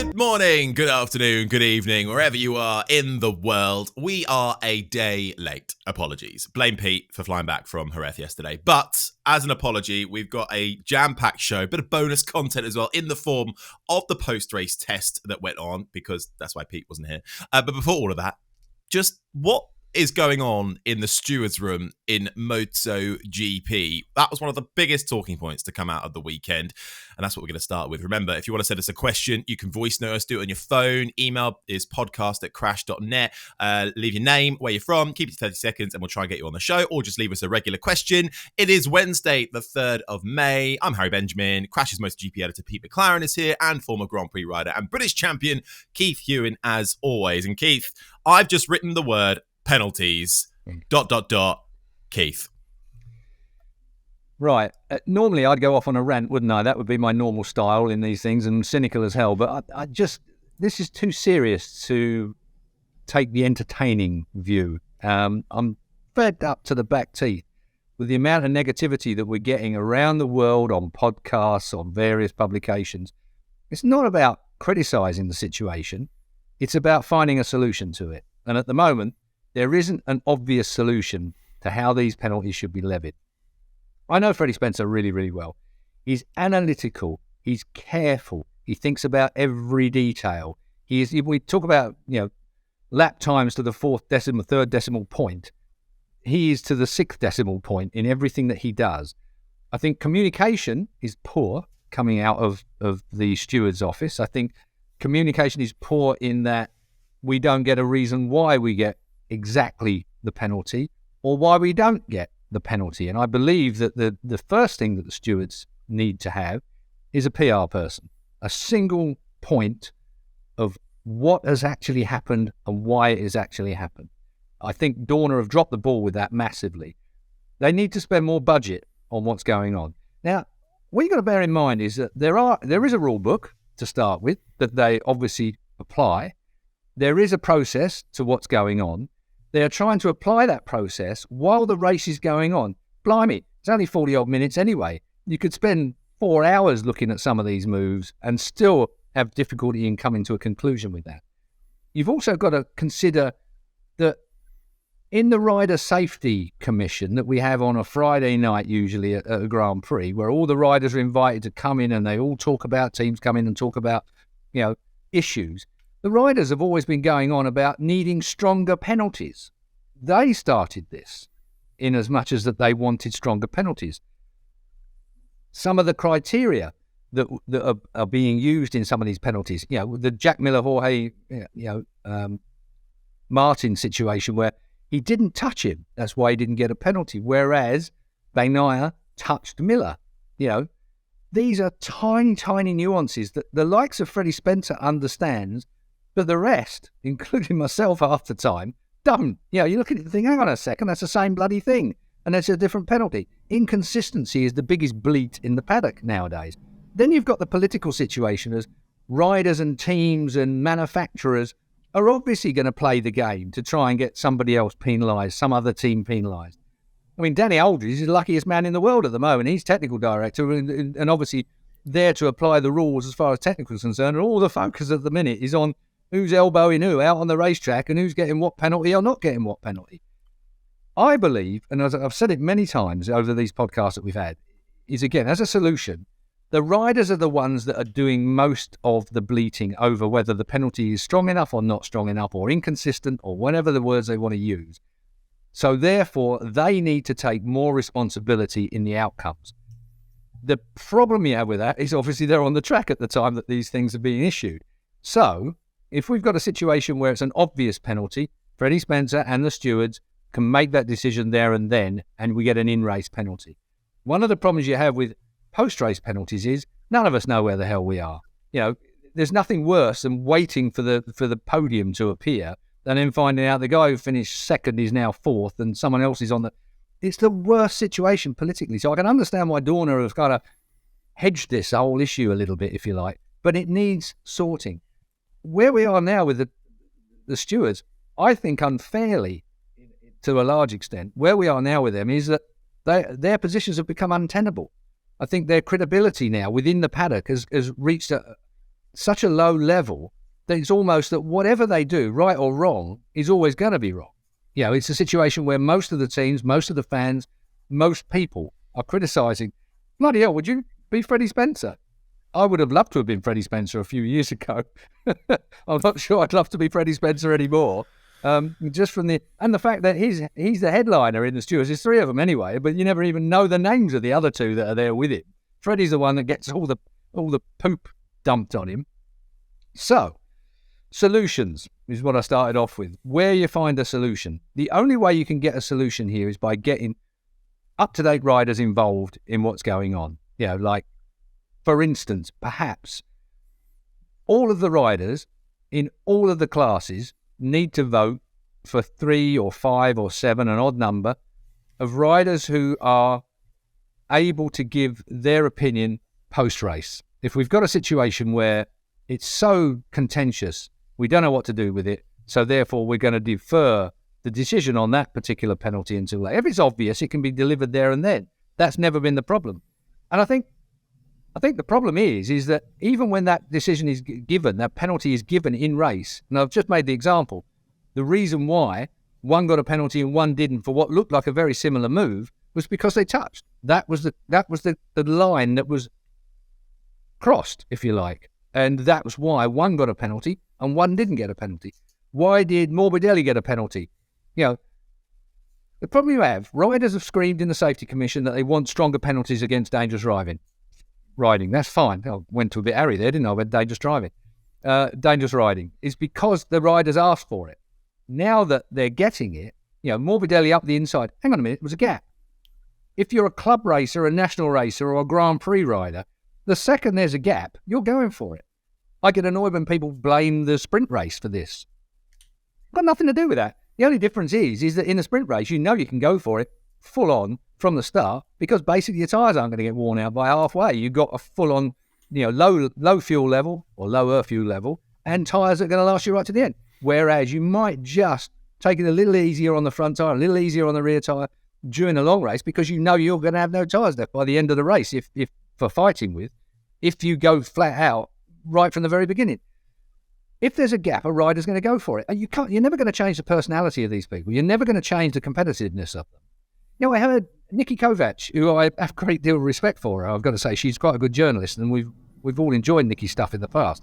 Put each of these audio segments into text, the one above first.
Good morning, good afternoon, good evening, wherever you are in the world. We are a day late. Apologies. Blame Pete for flying back from Jerez yesterday. But as an apology, we've got a jam-packed show, bit of bonus content as well in the form of the post-race test that went on, because that's why Pete wasn't here. But before all of that, just what is going on in the stewards room in MotoGP? That was one of the biggest talking points to come out of the weekend, and that's what we're going to start with. Remember, if you want to send us a question, you can voice note us, do it on your phone. Email is podcast@crash.net. Leave your name, where you're from, keep it to 30 seconds, and we'll try and get you on the show, or just leave us a regular question. It is Wednesday, the 3rd of May. I'm Harry Benjamin. Crash's MotoGP editor Pete McLaren is here, and former Grand Prix rider and British champion Keith Huewen, as always. And Keith, I've just written the word penalties, ... Keith. Right. Normally I'd go off on a rant, wouldn't I? That would be my normal style in these things, and cynical as hell. But this is too serious to take the entertaining view. I'm fed up to the back teeth with the amount of negativity that we're getting around the world on podcasts, on various publications. It's not about criticising the situation. It's about finding a solution to it. And at the moment, there isn't an obvious solution to how these penalties should be levied. I know Freddie Spencer really, really well. He's analytical. He's careful. He thinks about every detail. We talk about, lap times to the third decimal point. He is to the 6th decimal point in everything that he does. I think communication is poor coming out of the steward's office. I think communication is poor in that we don't get a reason why we get exactly the penalty or why we don't get the penalty. And I believe that the first thing that the stewards need to have is a PR person, a single point of what has actually happened and why it has actually happened. I think Dorna have dropped the ball with that massively. They need to spend more budget on what's going on. Now, what you've got to bear in mind is that there is a rule book to start with that they obviously apply. There is a process to what's going on. They are trying to apply that process while the race is going on. Blimey, it's only 40-odd minutes anyway. You could spend 4 hours looking at some of these moves and still have difficulty in coming to a conclusion with that. You've also got to consider that in the Rider Safety Commission that we have on a Friday night, usually at a Grand Prix, where all the riders are invited to come in and they all talk about, teams come in and talk about, issues. The riders have always been going on about needing stronger penalties. They started this in as much as that they wanted stronger penalties. Some of the criteria that are being used in some of these penalties, the Jack Miller, Jorge, Martin situation where he didn't touch him. That's why he didn't get a penalty. Whereas Bagnaia touched Miller. These are tiny, tiny nuances that the likes of Freddie Spencer understands, but the rest, including myself half the time, don't. You look at it and think, hang on a second, that's the same bloody thing. And that's a different penalty. Inconsistency is the biggest bleat in the paddock nowadays. Then you've got the political situation as riders and teams and manufacturers are obviously going to play the game to try and get somebody else penalised, some other team penalised. I mean, Danny Aldridge is the luckiest man in the world at the moment. He's technical director and obviously there to apply the rules as far as technical is concerned. And all the focus at the minute is on who's elbowing who out on the racetrack and who's getting what penalty or not getting what penalty. I believe, and as I've said it many times over these podcasts that we've had, is again, as a solution, the riders are the ones that are doing most of the bleating over whether the penalty is strong enough or not strong enough or inconsistent or whatever the words they want to use. So therefore, they need to take more responsibility in the outcomes. The problem you have with that is obviously they're on the track at the time that these things are being issued. So if we've got a situation where it's an obvious penalty, Freddie Spencer and the stewards can make that decision there and then, and we get an in-race penalty. One of the problems you have with post-race penalties is none of us know where the hell we are. There's nothing worse than waiting for the podium to appear and then finding out the guy who finished second is now fourth and someone else is on the... It's the worst situation politically. So I can understand why Dorna has kind of hedged this whole issue a little bit, if you like, but it needs sorting. Where we are now with the stewards, I think unfairly, to a large extent, where we are now with them is that their positions have become untenable. I think their credibility now within the paddock has reached such a low level that it's almost that whatever they do, right or wrong, is always going to be wrong. It's a situation where most of the teams, most of the fans, most people are criticising, bloody hell, would you be Freddie Spencer? I would have loved to have been Freddie Spencer a few years ago. I'm not sure I'd love to be Freddie Spencer anymore. Just from the fact that he's the headliner in the Stewards. There's three of them anyway, but you never even know the names of the other two that are there with him. Freddie's the one that gets all the poop dumped on him. So, solutions is what I started off with. Where you find a solution. The only way you can get a solution here is by getting up-to-date riders involved in what's going on. Like, for instance, perhaps all of the riders in all of the classes need to vote for 3 or 5 or 7, an odd number, of riders who are able to give their opinion post-race. If we've got a situation where it's so contentious, we don't know what to do with it, so therefore we're going to defer the decision on that particular penalty until later. If it's obvious, it can be delivered there and then. That's never been the problem. And I think the problem is that even when that decision is given, that penalty is given in race, and I've just made the example, the reason why one got a penalty and one didn't for what looked like a very similar move was because they touched. That was the line that was crossed, if you like. And that was why one got a penalty and one didn't get a penalty. Why did Morbidelli get a penalty? The problem you have, riders have screamed in the Safety Commission that they want stronger penalties against dangerous riding. That's fine. I went to a bit airy there, didn't I? With dangerous driving. Dangerous riding is because the riders asked for it. Now that they're getting it, Morbidelli up the inside, hang on a minute, it was a gap. If you're a club racer, a national racer, or a Grand Prix rider, the second there's a gap, you're going for it. I get annoyed when people blame the sprint race for this. Got nothing to do with that. The only difference is that in a sprint race, you can go for it full on from the start because basically your tyres aren't going to get worn out by halfway. You've got a full on, low fuel level or lower fuel level and tyres that are going to last you right to the end. Whereas you might just take it a little easier on the front tyre, a little easier on the rear tyre during a long race because you're going to have no tyres left by the end of the race if for fighting with, if you go flat out right from the very beginning. If there's a gap, a rider's going to go for it. You're never going to change the personality of these people. You're never going to change the competitiveness of them. I heard Nikki Kovac, who I have a great deal of respect for her. I've got to say, she's quite a good journalist, and we've all enjoyed Nikki's stuff in the past.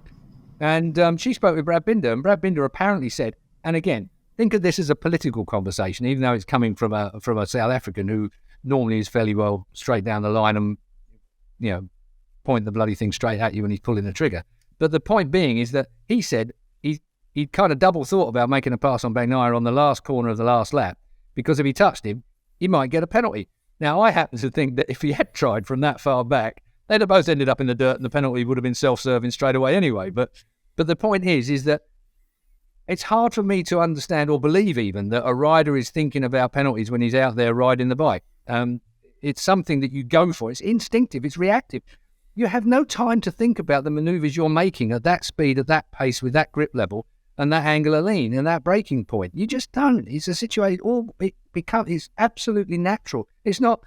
And she spoke with Brad Binder, and Brad Binder apparently said, and again, think of this as a political conversation, even though it's coming from a South African who normally is fairly well straight down the line and, point the bloody thing straight at you when he's pulling the trigger. But the point being is that he said he kind of double thought about making a pass on Bagnaia on the last corner of the last lap because if he touched him, he might get a penalty. Now, I happen to think that if he had tried from that far back, they'd have both ended up in the dirt and the penalty would have been self-serving straight away anyway. But the point is that it's hard for me to understand or believe even that a rider is thinking about penalties when he's out there riding the bike. It's something that you go for. It's instinctive. It's reactive. You have no time to think about the manoeuvres you're making at that speed, at that pace, with that grip level and that angular lean and that braking point. You just don't. It's a situation. It's absolutely natural. It's not,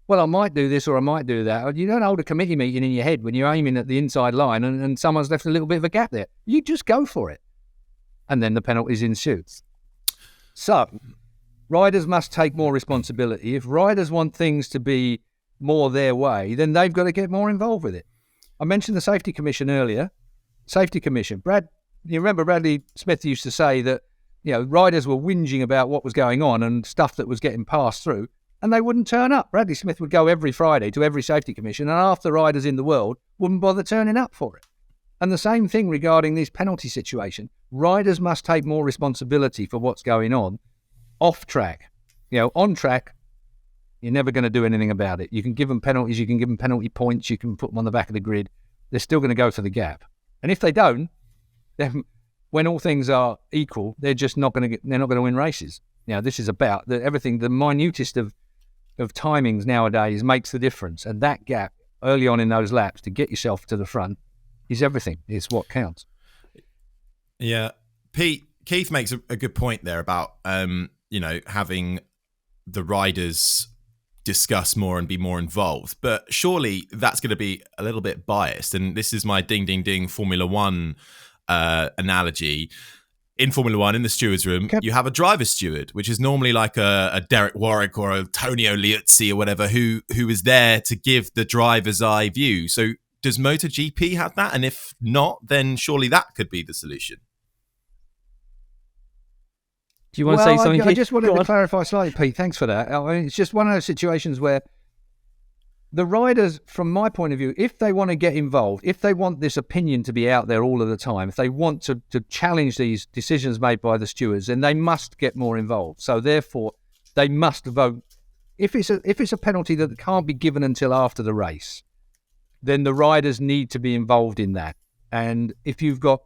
well, I might do this or I might do that. You don't hold a committee meeting in your head when you're aiming at the inside line and someone's left a little bit of a gap there. You just go for it. And then the penalties ensue. So, riders must take more responsibility. If riders want things to be more their way, then they've got to get more involved with it. I mentioned the Safety Commission earlier. Safety Commission. You remember Bradley Smith used to say that, riders were whinging about what was going on and stuff that was getting passed through, and they wouldn't turn up. Bradley Smith would go every Friday to every Safety Commission, and half the riders in the world wouldn't bother turning up for it. And the same thing regarding this penalty situation. Riders must take more responsibility for what's going on off track. On track, you're never going to do anything about it. You can give them penalties, you can give them penalty points, you can put them on the back of the grid. They're still going to go for the gap. And if they don't, then when all things are equal, they're not going to win races. This is about everything. The minutest of timings nowadays makes the difference. And that gap early on in those laps to get yourself to the front is everything. It's what counts. Yeah. Keith makes a good point there about, having the riders discuss more and be more involved. But surely that's going to be a little bit biased. And this is my ding, ding, ding Formula One analogy. In Formula One, in the stewards room, you have a driver's steward, which is normally like a Derek Warwick or a Tonio Liuzzi or whatever, who is there to give the driver's eye view. So does MotoGP have that? And if not, then surely that could be the solution. Do you want to say something, Keith? I just wanted to clarify slightly, Pete. Thanks for that. I mean, it's just one of those situations where the riders, from my point of view, if they want to get involved, if they want this opinion to be out there all of the time, if they want to challenge these decisions made by the stewards, then they must get more involved. So therefore, they must vote. If it's a penalty that can't be given until after the race, then the riders need to be involved in that. And if you've got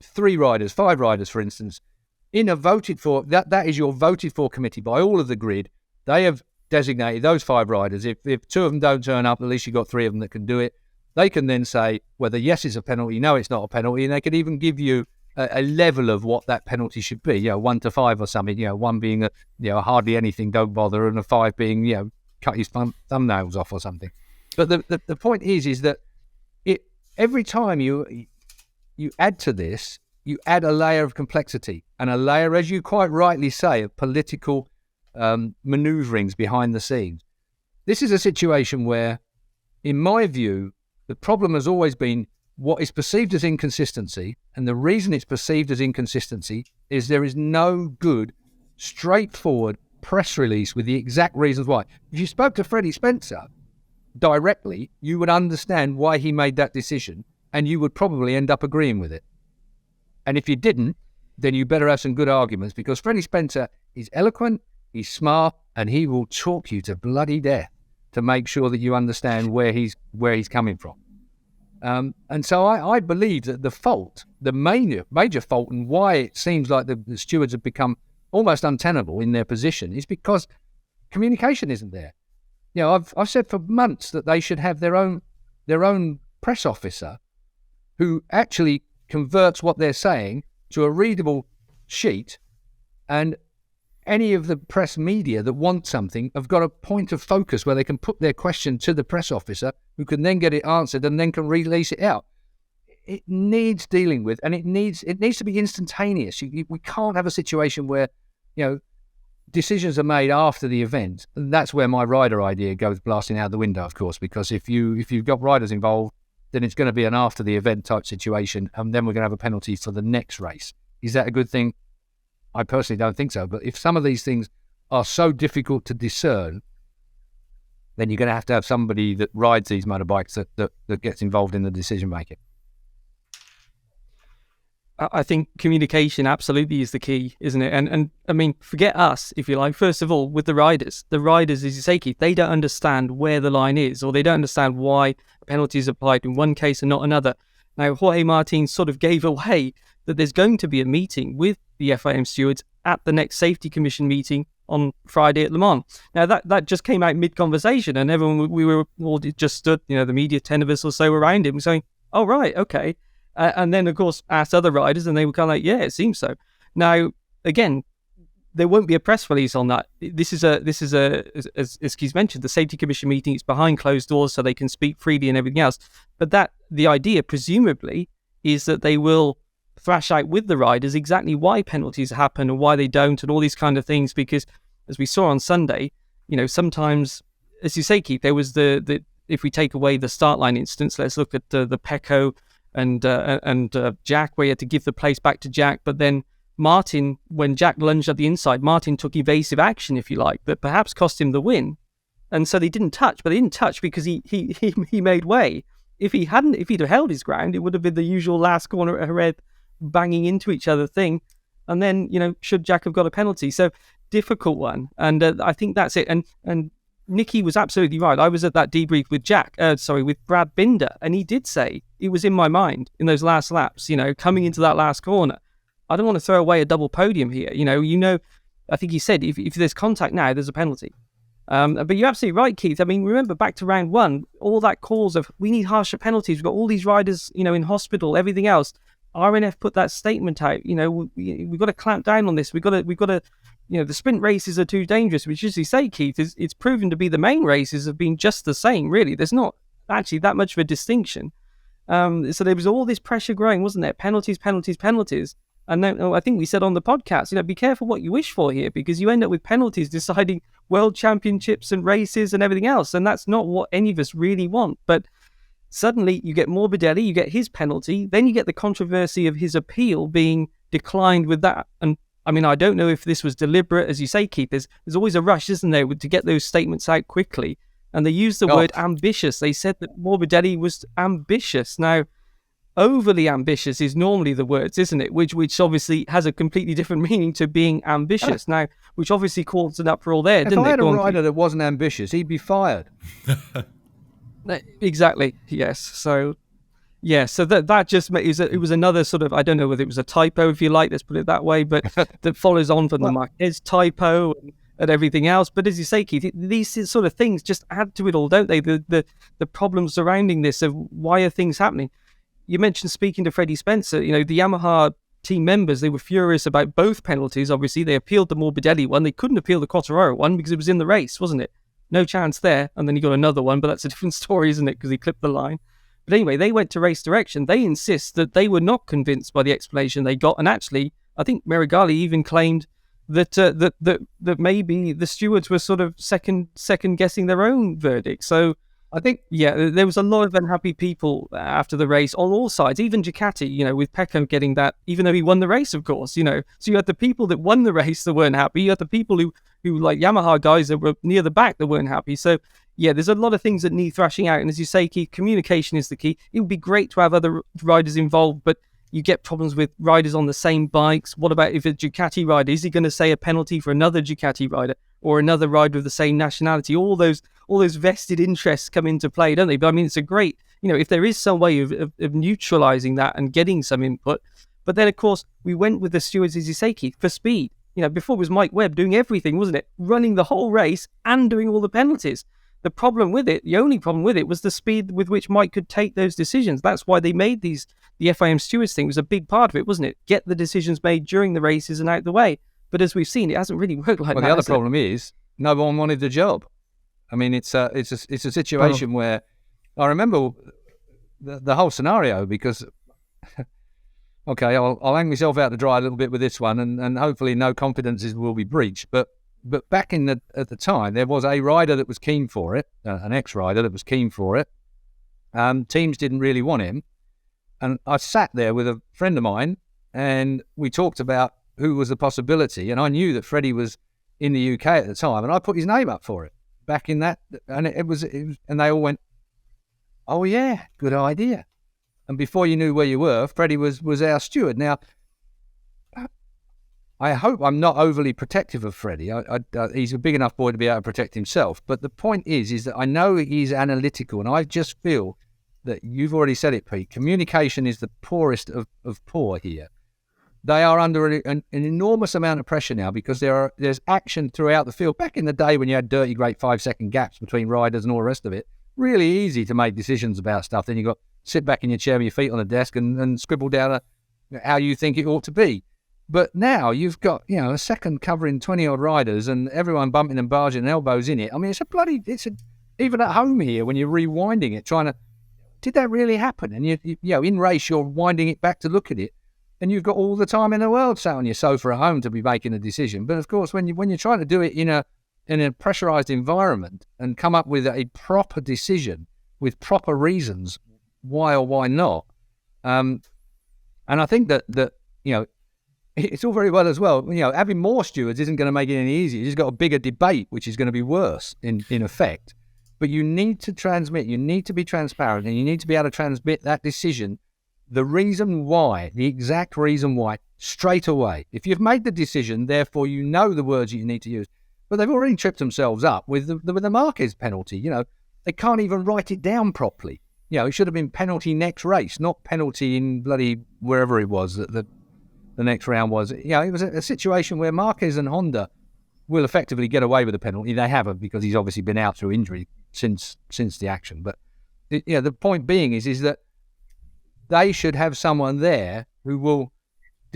3 riders, 5 riders, for instance, in a voted for, that is your voted for committee by all of the grid, they have designated those 5 riders. If 2 of them don't turn up, at least you've got 3 of them that can do it. They can then say whether yes it's a penalty, no it's not a penalty, and they could even give you a level of what that penalty should be, 1 to 5 or something, 1 being hardly anything, don't bother, and a 5 being, cut his thumbnails off or something. But the point is that every time you add to this, you add a layer of complexity and a layer, as you quite rightly say, of political maneuverings behind the scenes. This is a situation where, in my view, the problem has always been what is perceived as inconsistency, and the reason it's perceived as inconsistency is there is no good, straightforward press release with the exact reasons why. If you spoke to Freddie Spencer directly, you would understand why he made that decision, and you would probably end up agreeing with it. And if you didn't, then you better have some good arguments, because Freddie Spencer is eloquent, he's smart, and he will talk you to bloody death to make sure that you understand where he's coming from. And so I believe that the major fault, and why it seems like the stewards have become almost untenable in their position, is because communication isn't there. I've said for months that they should have their own press officer who actually converts what they're saying to a readable sheet, and any of the press media that want something have got a point of focus where they can put their question to the press officer, who can then get it answered and then can release it out. It needs dealing with, and it needs to be instantaneous. We can't have a situation where decisions are made after the event, and that's where my rider idea goes blasting out the window, of course, because if you've got riders involved, then it's going to be an after the event type situation, and then we're going to have a penalty for the next race. Is that a good thing? I personally don't think so. But if some of these things are so difficult to discern, then you're going to have somebody that rides these motorbikes that gets involved in the decision making. I think communication absolutely is the key, isn't it? And I mean, forget us, if you like. First of all, with the riders, as you say, Keith, they don't understand where the line is, or they don't understand why a penalty is applied in one case and not another. Now, Jorge Martin sort of gave away that there's going to be a meeting with the FIM stewards at the next Safety Commission meeting on Friday at Le Mans. Now, that just came out mid-conversation, and everyone, we were all just stood, the media, 10 of us or so around him, saying, oh, right, okay. And then, of course, asked other riders, and they were kind of like, yeah, it seems so. Now, again, there won't be a press release on that. This is as Keith mentioned, the Safety Commission meeting is behind closed doors, so they can speak freely and everything else. But the idea, presumably, is that they will thrash out with the riders exactly why penalties happen and why they don't, and all these kind of things. Because, as we saw on Sunday, sometimes, as you say, Keith, there was the if we take away the start line instance, let's look at the Pecco and Jack, where he had to give the place back to Jack. But then Martin, when Jack lunged at the inside, Martin took evasive action, if you like, that perhaps cost him the win. And so they didn't touch, but they didn't touch because he made way. If he'd have held his ground, it would have been the usual last corner at Jerez banging into each other thing. And then, should Jack have got a penalty? So difficult one. And I think that's it. And Nicky was absolutely right. I was at that debrief with Brad Binder, and he did say it was in my mind in those last laps, coming into that last corner. I don't want to throw away a double podium here. I think he said if there's contact now, there's a penalty. But you're absolutely right, Keith. I mean, remember back to round one, all that calls of we need harsher penalties. We've got all these riders, in hospital, everything else. RNF put that statement out. We've got to clamp down on this. We've got to the sprint races are too dangerous, which, as you say, Keith, it's proven to be the main races have been just the same, really. There's not actually that much of a distinction. So there was all this pressure growing, wasn't there? Penalties. And then, I think we said on the podcast, be careful what you wish for here, because you end up with penalties deciding world championships and races and everything else. And that's not what any of us really want. But suddenly you get Morbidelli, you get his penalty, then you get the controversy of his appeal being declined with that. And I mean, I don't know if this was deliberate. As you say, Keith, there's always a rush, isn't there, to get those statements out quickly. And they used the word ambitious. They said that Morbidelli was ambitious. Now, overly ambitious is normally the words, isn't it? Which obviously has a completely different meaning to being ambitious. Now, which obviously caused an uproar there, didn't it? If I had a rider that wasn't ambitious, he'd be fired. Exactly. Yes. So, so that just it was another sort of, I don't know whether it was a typo, if you like, let's put it that way, but that follows on from the Marquez typo and everything else. But as you say, Keith, these sort of things just add to it all, don't they? The problems surrounding this of why are things happening. You mentioned speaking to Freddie Spencer, the Yamaha team members, they were furious about both penalties. Obviously, they appealed the Morbidelli one. They couldn't appeal the Quartararo one because it was in the race, wasn't it? No chance there. And then he got another one, but that's a different story, isn't it? Because he clipped the line. But anyway, they went to race direction. They insist that they were not convinced by the explanation they got. And actually, I think Meregali even claimed that maybe the stewards were sort of second guessing their own verdict. So I think, there was a lot of unhappy people after the race on all sides, even Ducati, with Pecco getting that, even though he won the race, of course, So you had the people that won the race that weren't happy. You had the people who like Yamaha guys that were near the back that weren't happy. So, there's a lot of things that need thrashing out. And as you say, Keith, communication is the key. It would be great to have other riders involved, but you get problems with riders on the same bikes. What about if a Ducati rider, is he going to say a penalty for another Ducati rider or another rider of the same nationality? All those vested interests come into play, don't they? But I mean, it's a great, if there is some way of neutralizing that and getting some input. But then, of course, we went with the stewards, as you say, Keith, for speed. Before it was Mike Webb doing everything, wasn't it? Running the whole race and doing all the penalties. The only problem with it was the speed with which Mike could take those decisions. That's why they made the FIM stewards thing was a big part of it, wasn't it? Get the decisions made during the races and out the way. But as we've seen, it hasn't really worked like that. Well, the other problem is no one wanted the job. I mean, it's a situation where I remember the whole scenario because, okay, I'll hang myself out to dry a little bit with this one, and hopefully no confidences will be breached. But back at the time, there was a rider that was keen for it, an ex-rider that was keen for it. Teams didn't really want him, and I sat there with a friend of mine, and we talked about who was the possibility, and I knew that Freddie was in the UK at the time, and I put his name up for it back in that, and it was and they all went, "Oh yeah, good idea." And before you knew where you were, Freddie was our steward. Now, I hope I'm not overly protective of Freddie. He's a big enough boy to be able to protect himself. But the point is that I know he's analytical, and I just feel that you've already said it, Pete. Communication is the poorest of poor here. They are under an enormous amount of pressure now because there's action throughout the field. Back in the day when you had dirty, great 5-second gaps between riders and all the rest of it, really easy to make decisions about stuff. Then you got sit back in your chair with your feet on the desk and scribble down how you think it ought to be. But now you've got, a second covering 20-odd riders and everyone bumping and barging and elbows in it. I mean, even at home here when you're rewinding it, did that really happen? And in race, you're winding it back to look at it. And you've got all the time in the world sat on your sofa at home to be making a decision. But of course, when you're trying to do it in a pressurized environment and come up with a proper decision with proper reasons why or why not, and I think that it's all very well as well. Having more stewards isn't going to make it any easier. You've got a bigger debate, which is going to be worse in effect. But you need to transmit. You need to be transparent, and you need to be able to transmit that decision. The reason why, the exact reason why, straight away. If you've made the decision, therefore you know the words you need to use. But they've already tripped themselves up with the Marquez penalty. They can't even write it down properly. It should have been penalty next race, not penalty in bloody wherever it was that the next round was. It was a situation where Marquez and Honda will effectively get away with the penalty. They haven't because he's obviously been out through injury since the action. But the point being is that they should have someone there who will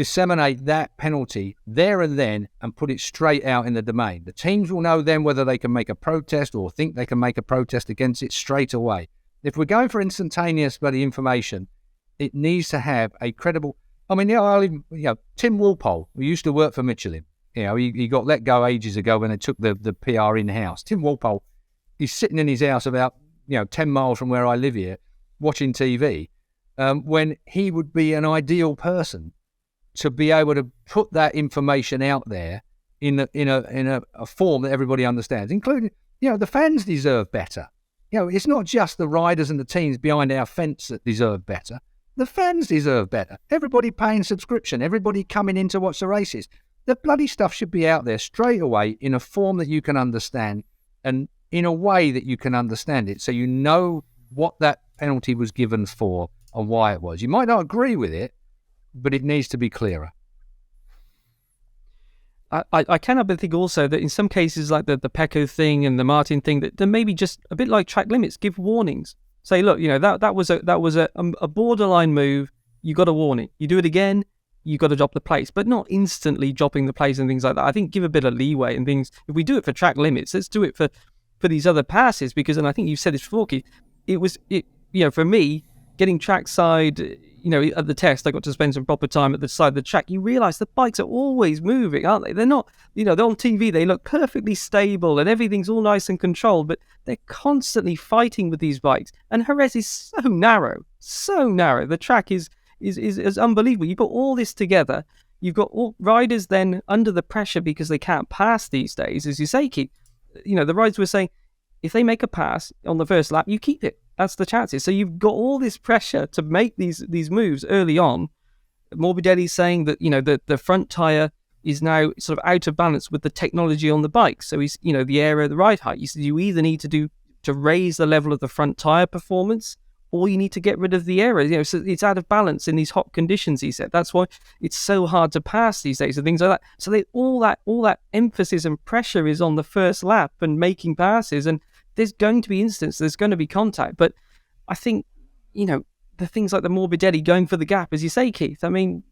disseminate that penalty there and then and put it straight out in the domain. The teams will know then whether they can make a protest or think they can make a protest against it straight away. If we're going for instantaneous bloody information, it needs to have a credible... I mean, Tim Walpole, who used to work for Michelin, he got let go ages ago when they took the PR in-house. Tim Walpole, he's sitting in his house about 10 miles from where I live here, watching TV, when he would be an ideal person to be able to put that information out there in a form that everybody understands, including, the fans deserve better. It's not just the riders and the teams behind our fence that deserve better. The fans deserve better. Everybody paying subscription, everybody coming in to watch the races. The bloody stuff should be out there straight away in a form that you can understand and in a way that you can understand it, so you know what that penalty was given for and why it was. You might not agree with it, but it needs to be clearer. I cannot but think also that in some cases, like the Pecco thing and the Martin thing, that maybe just a bit like track limits, give warnings. Say, look, that was a borderline move. You got a warning. You do it again, you got to drop the place, but not instantly dropping the place and things like that. I think give a bit of leeway and things. If we do it for track limits, let's do it for these other passes, because, and I think you've said this before, Keith, for me, getting trackside, at the test, I got to spend some proper time at the side of the track. You realise the bikes are always moving, aren't they? They're not, they're on TV, they look perfectly stable and everything's all nice and controlled, but they're constantly fighting with these bikes. And Jerez is so narrow. The track is unbelievable. You put all this together, you've got all riders then under the pressure because they can't pass these days, as you say, Keith. The riders were saying, if they make a pass on the first lap, you keep it. That's the chances. So you've got all this pressure to make these moves early on. Morbidelli's saying that, the front tyre is now sort of out of balance with the technology on the bike. So he's, the aero, the ride height. He said you either need to raise the level of the front tyre performance, or you need to get rid of the aero. So it's out of balance in these hot conditions, he said. That's why it's so hard to pass these days and things like that. So all that emphasis and pressure is on the first lap and making passes, and there's going to be instances, there's going to be contact. But I think, the things like the Morbidelli going for the gap, as you say, Keith, I mean,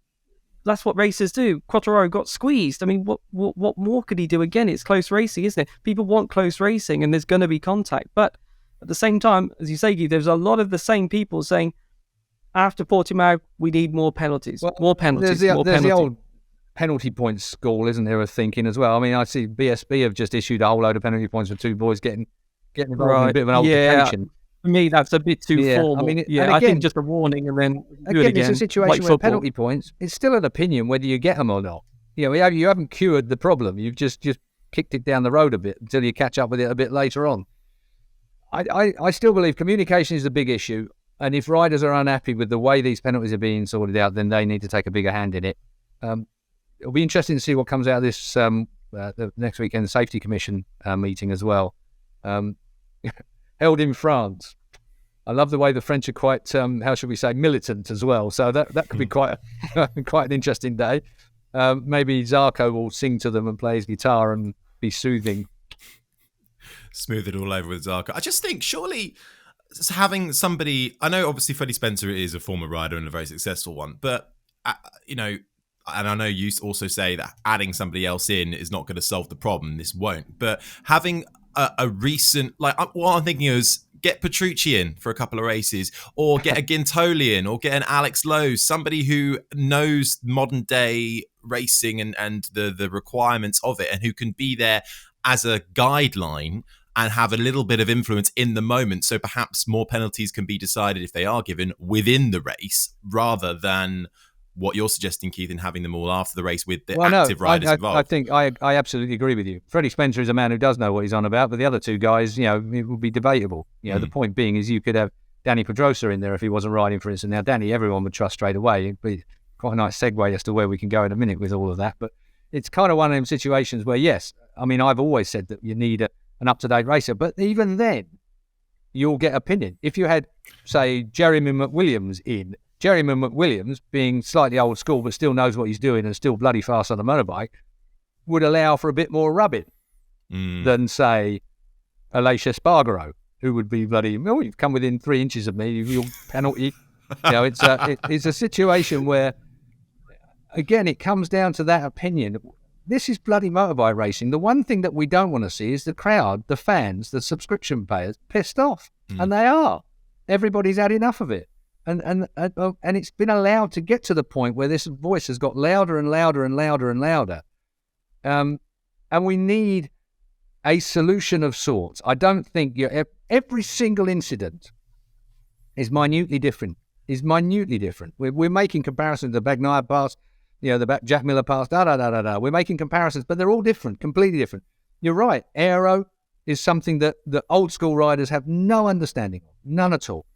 that's what racers do. Quartararo got squeezed. I mean, what more could he do? Again, it's close racing, isn't it? People want close racing and there's going to be contact. But at the same time, as you say, Keith, there's a lot of the same people saying, after Portimao, we need more penalties. More penalties. There's the old penalty points school, isn't there, of thinking as well? I mean, I see BSB have just issued a whole load of penalty points for two boys getting involved in a bit of an altercation. For me, that's a bit too formal. I mean, again, I think just a warning and then do it again. It's a situation where penalty points, it's still an opinion whether you get them or not. You haven't cured the problem. You've just kicked it down the road a bit until you catch up with it a bit later on. I still believe communication is a big issue, and if riders are unhappy with the way these penalties are being sorted out, then they need to take a bigger hand in it. It'll be interesting to see what comes out of this the next weekend Safety Commission meeting as well. Held in France. I love the way the French are quite, how should we say, militant as well. So that could be quite an interesting day. Maybe Zarco will sing to them and play his guitar and be soothing. Smooth it all over with Zarco. I just think surely having somebody, I know obviously Freddie Spencer is a former rider and a very successful one, but and I know you also say that adding somebody else in is not going to solve the problem. This won't. But having a recent, what I'm thinking is get Petrucci in for a couple of races, or get a Gintoli in, or get an Alex Lowe, somebody who knows modern day racing and the requirements of it, and who can be there as a guideline and have a little bit of influence in the moment. So perhaps more penalties can be decided if they are given within the race, rather than what you're suggesting, Keith, in having them all after the race with the active riders involved. I think I absolutely agree with you. Freddie Spencer is a man who does know what he's on about, but the other two guys, it would be debatable. The point being is you could have Dani Pedrosa in there if he wasn't riding, for instance. Now, Dani, everyone would trust straight away. It'd be quite a nice segue as to where we can go in a minute with all of that. But it's kind of one of them situations where, yes, I mean, I've always said that you need an up-to-date racer, but even then, you'll get opinion. If you had, say, Jeremy McWilliams in, Jeremy McWilliams, being slightly old school but still knows what he's doing and still bloody fast on a motorbike, would allow for a bit more rubbing than, say, Aleix Espargaro, who would be bloody, you've come within 3 inches of me, you'll penalty. It's a situation where again, it comes down to that opinion. This is bloody motorbike racing. The one thing that we don't want to see is the crowd, the fans, the subscription payers pissed off. And they are. Everybody's had enough of it. And it's been allowed to get to the point where this voice has got louder and louder and louder and louder. And we need a solution of sorts. I don't think every single incident is minutely different. We're making comparisons to the Bagnaia pass, the Jack Miller pass, We're making comparisons, but they're all different, completely different. You're right. Aero is something that the old school riders have no understanding of, none at all.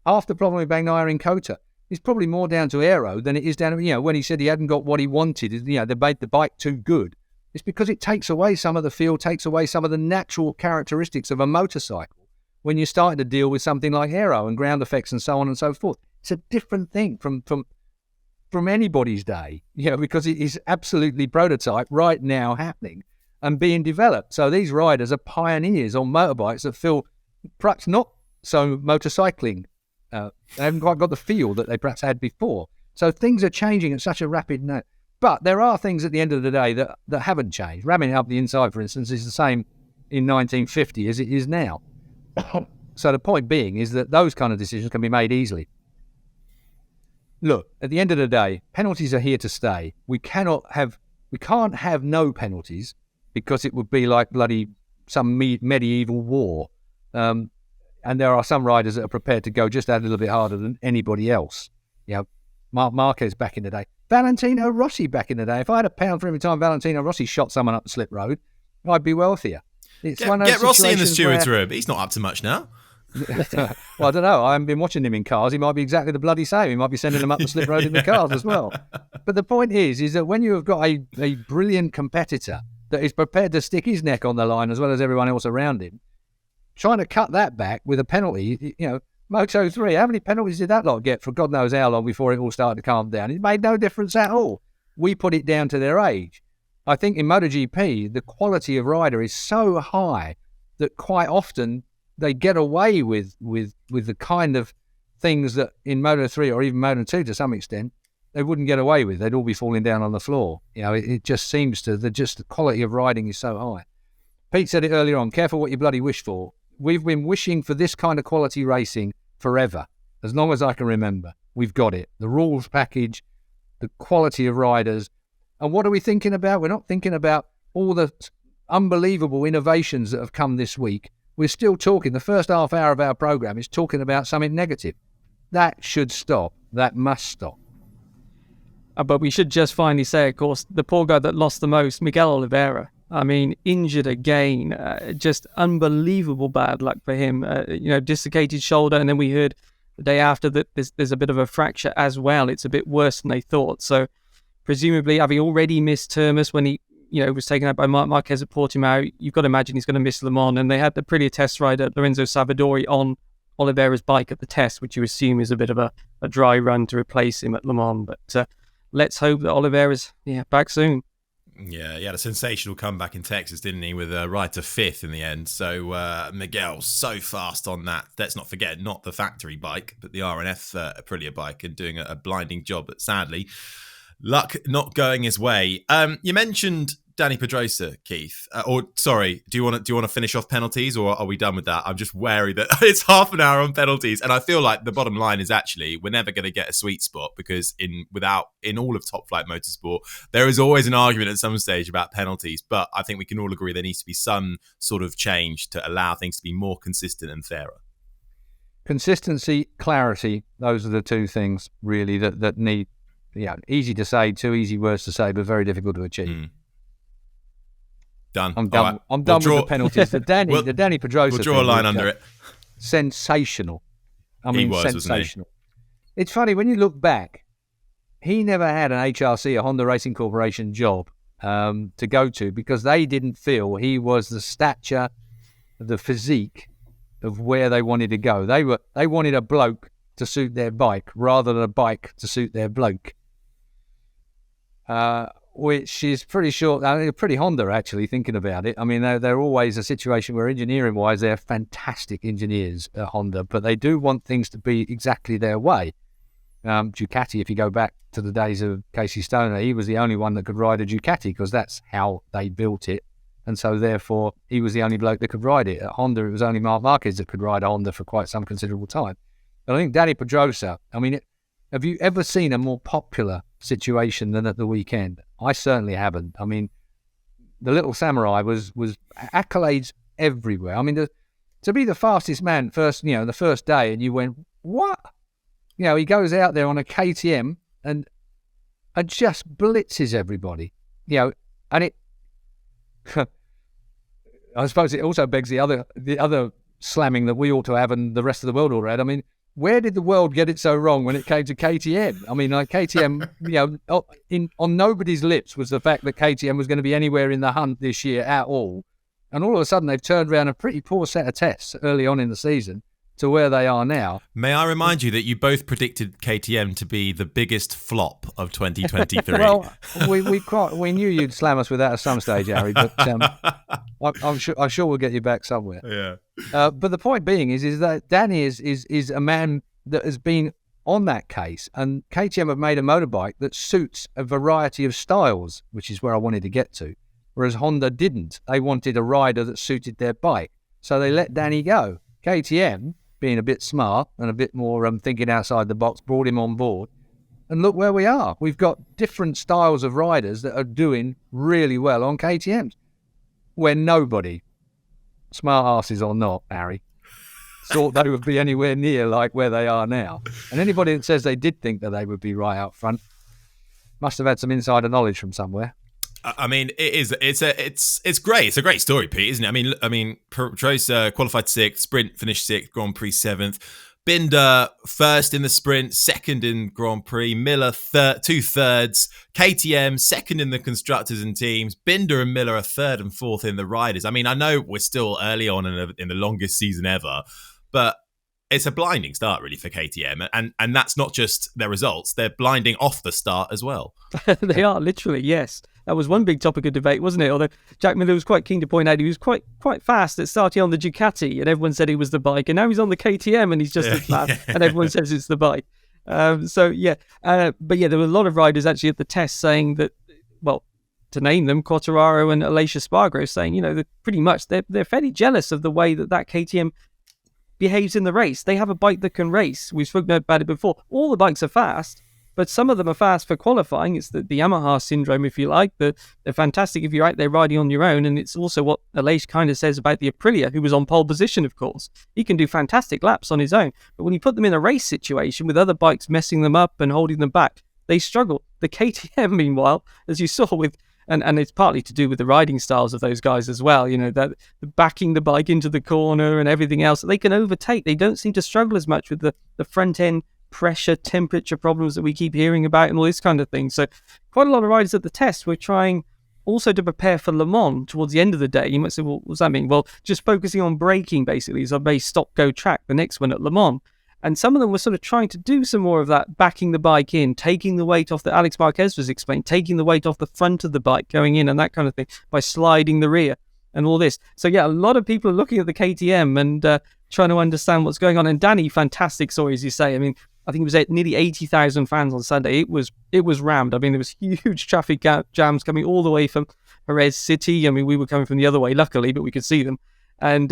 Half the problem with Bagnaia in Kota is probably more down to aero than it is down to, when he said he hadn't got what he wanted, they made the bike too good. It's because it takes away some of the feel, takes away some of the natural characteristics of a motorcycle when you're starting to deal with something like aero and ground effects and so on and so forth. It's a different thing from anybody's day, because it is absolutely prototype right now happening and being developed. So these riders are pioneers on motorbikes that feel perhaps not so motorcycling. They haven't quite got the feel that they perhaps had before. So things are changing at such a rapid note. But there are things at the end of the day that haven't changed. Ramming up the inside, for instance, is the same in 1950 as it is now. So the point being is that those kind of decisions can be made easily. Look, at the end of the day, penalties are here to stay. We can't have no penalties because it would be like bloody some medieval war. And there are some riders that are prepared to go just a little bit harder than anybody else. Marc Marquez back in the day. Valentino Rossi back in the day. If I had £1 for every time Valentino Rossi shot someone up the slip road, I'd be wealthier. Get Rossi in the steward's room. He's not up to much now. Well, I don't know. I haven't been watching him in cars. He might be exactly the bloody same. He might be sending them up the slip road in the cars as well. But the point is that when you have got a brilliant competitor that is prepared to stick his neck on the line as well as everyone else around him, trying to cut that back with a penalty, Moto3, how many penalties did that lot get for God knows how long before it all started to calm down? It made no difference at all. We put it down to their age. I think in MotoGP, the quality of rider is so high that quite often they get away with the kind of things that in Moto3 or even Moto2 to some extent, they wouldn't get away with. They'd all be falling down on the floor. It just seems to, the quality of riding is so high. Pete said it earlier on, careful what you bloody wish for. We've been wishing for this kind of quality racing forever, as long as I can remember. We've got it. The rules package, the quality of riders. And what are we thinking about? We're not thinking about all the unbelievable innovations that have come this week. We're still talking, the first half hour of our program is talking about something negative. That should stop. That must stop. But we should just finally say, of course, the poor guy that lost the most, Miguel Oliveira. I mean, injured again, just unbelievable bad luck for him. Dislocated shoulder, and then we heard the day after that there's a bit of a fracture as well. It's a bit worse than they thought. So presumably, having already missed Termas when he was taken out by Marc Marquez at Portimao, you've got to imagine he's going to miss Le Mans. And they had the pretty test rider, Lorenzo Savadori, on Oliveira's bike at the test, which you assume is a bit of a dry run to replace him at Le Mans. But let's hope that Oliveira's back soon. Yeah, he had a sensational comeback in Texas, didn't he, with a ride to fifth in the end. So Miguel, so fast on that. Let's not forget, not the factory bike, but the RNF Aprilia bike, and doing a blinding job. But sadly, luck not going his way. You mentioned Dani Pedrosa, Keith. Do you want to finish off penalties, or are we done with that? I'm just wary that it's half an hour on penalties, and I feel like the bottom line is actually we're never going to get a sweet spot, because in all of top flight motorsport, there is always an argument at some stage about penalties. But I think we can all agree there needs to be some sort of change to allow things to be more consistent and fairer. Consistency, clarity, those are the two things really that need. Easy to say, two easy words to say, but very difficult to achieve. Done. I'm done. Right. I'm done with the penalties. The Dani Pedrosa. We'll draw a line under it. Sensational. He was, sensational. It's funny when you look back. He never had an HRC, a Honda Racing Corporation job to go to, because they didn't feel he was the stature, the physique of where they wanted to go. They wanted a bloke to suit their bike rather than a bike to suit their bloke. Which is pretty short, pretty Honda actually, thinking about it. I mean, they're always a situation where engineering-wise, they're fantastic engineers at Honda, but they do want things to be exactly their way. Ducati, if you go back to the days of Casey Stoner, he was the only one that could ride a Ducati because that's how they built it. And so, therefore, he was the only bloke that could ride it. At Honda, it was only Marc Marquez that could ride a Honda for quite some considerable time. And I think Dani Pedrosa, I mean, have you ever seen a more popular situation than at the weekend? I certainly haven't. I mean, the little samurai was accolades everywhere. I mean, to be the fastest man the first day, and you went, what? He goes out there on a KTM and just blitzes everybody. And it... I suppose it also begs the other slamming that we ought to have and the rest of the world ought to have. I mean, where did the world get it so wrong when it came to KTM? I mean, like KTM, on nobody's lips was the fact that KTM was going to be anywhere in the hunt this year at all. And all of a sudden, they've turned around a pretty poor set of tests early on in the season to where they are now. May I remind you that you both predicted KTM to be the biggest flop of 2023? Well, we knew you'd slam us with that at some stage, Harry, but I'm sure we'll get you back somewhere. Yeah. But the point being is that Dani is a man that has been on that case, and KTM have made a motorbike that suits a variety of styles, which is where I wanted to get to, whereas Honda didn't. They wanted a rider that suited their bike, so they let Dani go. KTM, being a bit smart and a bit more thinking outside the box, brought him on board. And look where we are. We've got different styles of riders that are doing really well on KTMs, where nobody, smart asses or not, Harry, thought they would be anywhere near like where they are now. And anybody that says they did think that they would be right out front must have had some insider knowledge from somewhere. I mean, it's great. It's a great story, Pete, isn't it? I mean, Pedrosa qualified 6th, sprint finished 6th, Grand Prix 7th. Binder first in the sprint, second in Grand Prix. Miller 2/3. KTM second in the constructors and teams. Binder and Miller are 3rd and 4th in the riders. I mean, I know we're still early on in the longest season ever, but it's a blinding start really for KTM, and that's not just their results; they're blinding off the start as well. They are, literally, yes. That was one big topic of debate, wasn't it? Although Jack Miller was quite keen to point out he was quite fast at starting on the Ducati, and everyone said he was the bike, and now he's on the KTM and he's just as fast, and everyone says it's the bike. But there were a lot of riders actually at the test saying that, well, to name them, Quartararo and Alex Marquez, saying, that pretty much they're fairly jealous of the way that KTM behaves in the race. They have a bike that can race. We've spoken about it before. All the bikes are fast, but some of them are fast for qualifying. It's the Yamaha syndrome, if you like. They're fantastic if you're out there riding on your own, and it's also what Alex kind of says about the Aprilia, who was on pole position, of course. He can do fantastic laps on his own, but when you put them in a race situation with other bikes messing them up and holding them back, they struggle. The KTM, meanwhile, as you saw with, and it's partly to do with the riding styles of those guys as well, that backing the bike into the corner and everything else, they can overtake. They don't seem to struggle as much with the front end pressure, temperature problems that we keep hearing about and all this kind of thing. So quite a lot of riders at the test were trying also to prepare for Le Mans towards the end of the day. You might say, well, what does that mean? Well, just focusing on braking basically is a very stop-go track, the next one at Le Mans. And some of them were sort of trying to do some more of that, backing the bike in, taking the weight off Alex Marquez was explained, taking the weight off the front of the bike, going in and that kind of thing, by sliding the rear and all this. So yeah, a lot of people are looking at the KTM and trying to understand what's going on. And Dani, fantastic story, as you say. I mean, I think it was at nearly 80,000 fans on Sunday. It was rammed. I mean, there was huge traffic jams coming all the way from Jerez City. I mean, we were coming from the other way, luckily, but we could see them. And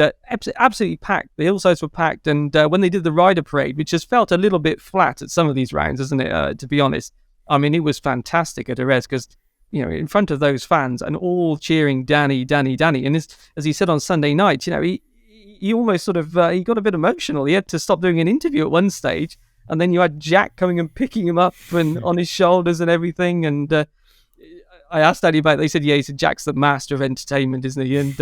absolutely packed. The hillsides were packed. And when they did the rider parade, which has felt a little bit flat at some of these rounds, isn't it, to be honest? I mean, it was fantastic at Jerez because, in front of those fans and all cheering Dani, Dani, Dani. And as he said on Sunday night, he almost sort of, he got a bit emotional. He had to stop doing an interview at one stage. And then you had Jack coming and picking him up and on his shoulders and everything. And I asked Dani about it. They said, he said, Jack's the master of entertainment, isn't he? And,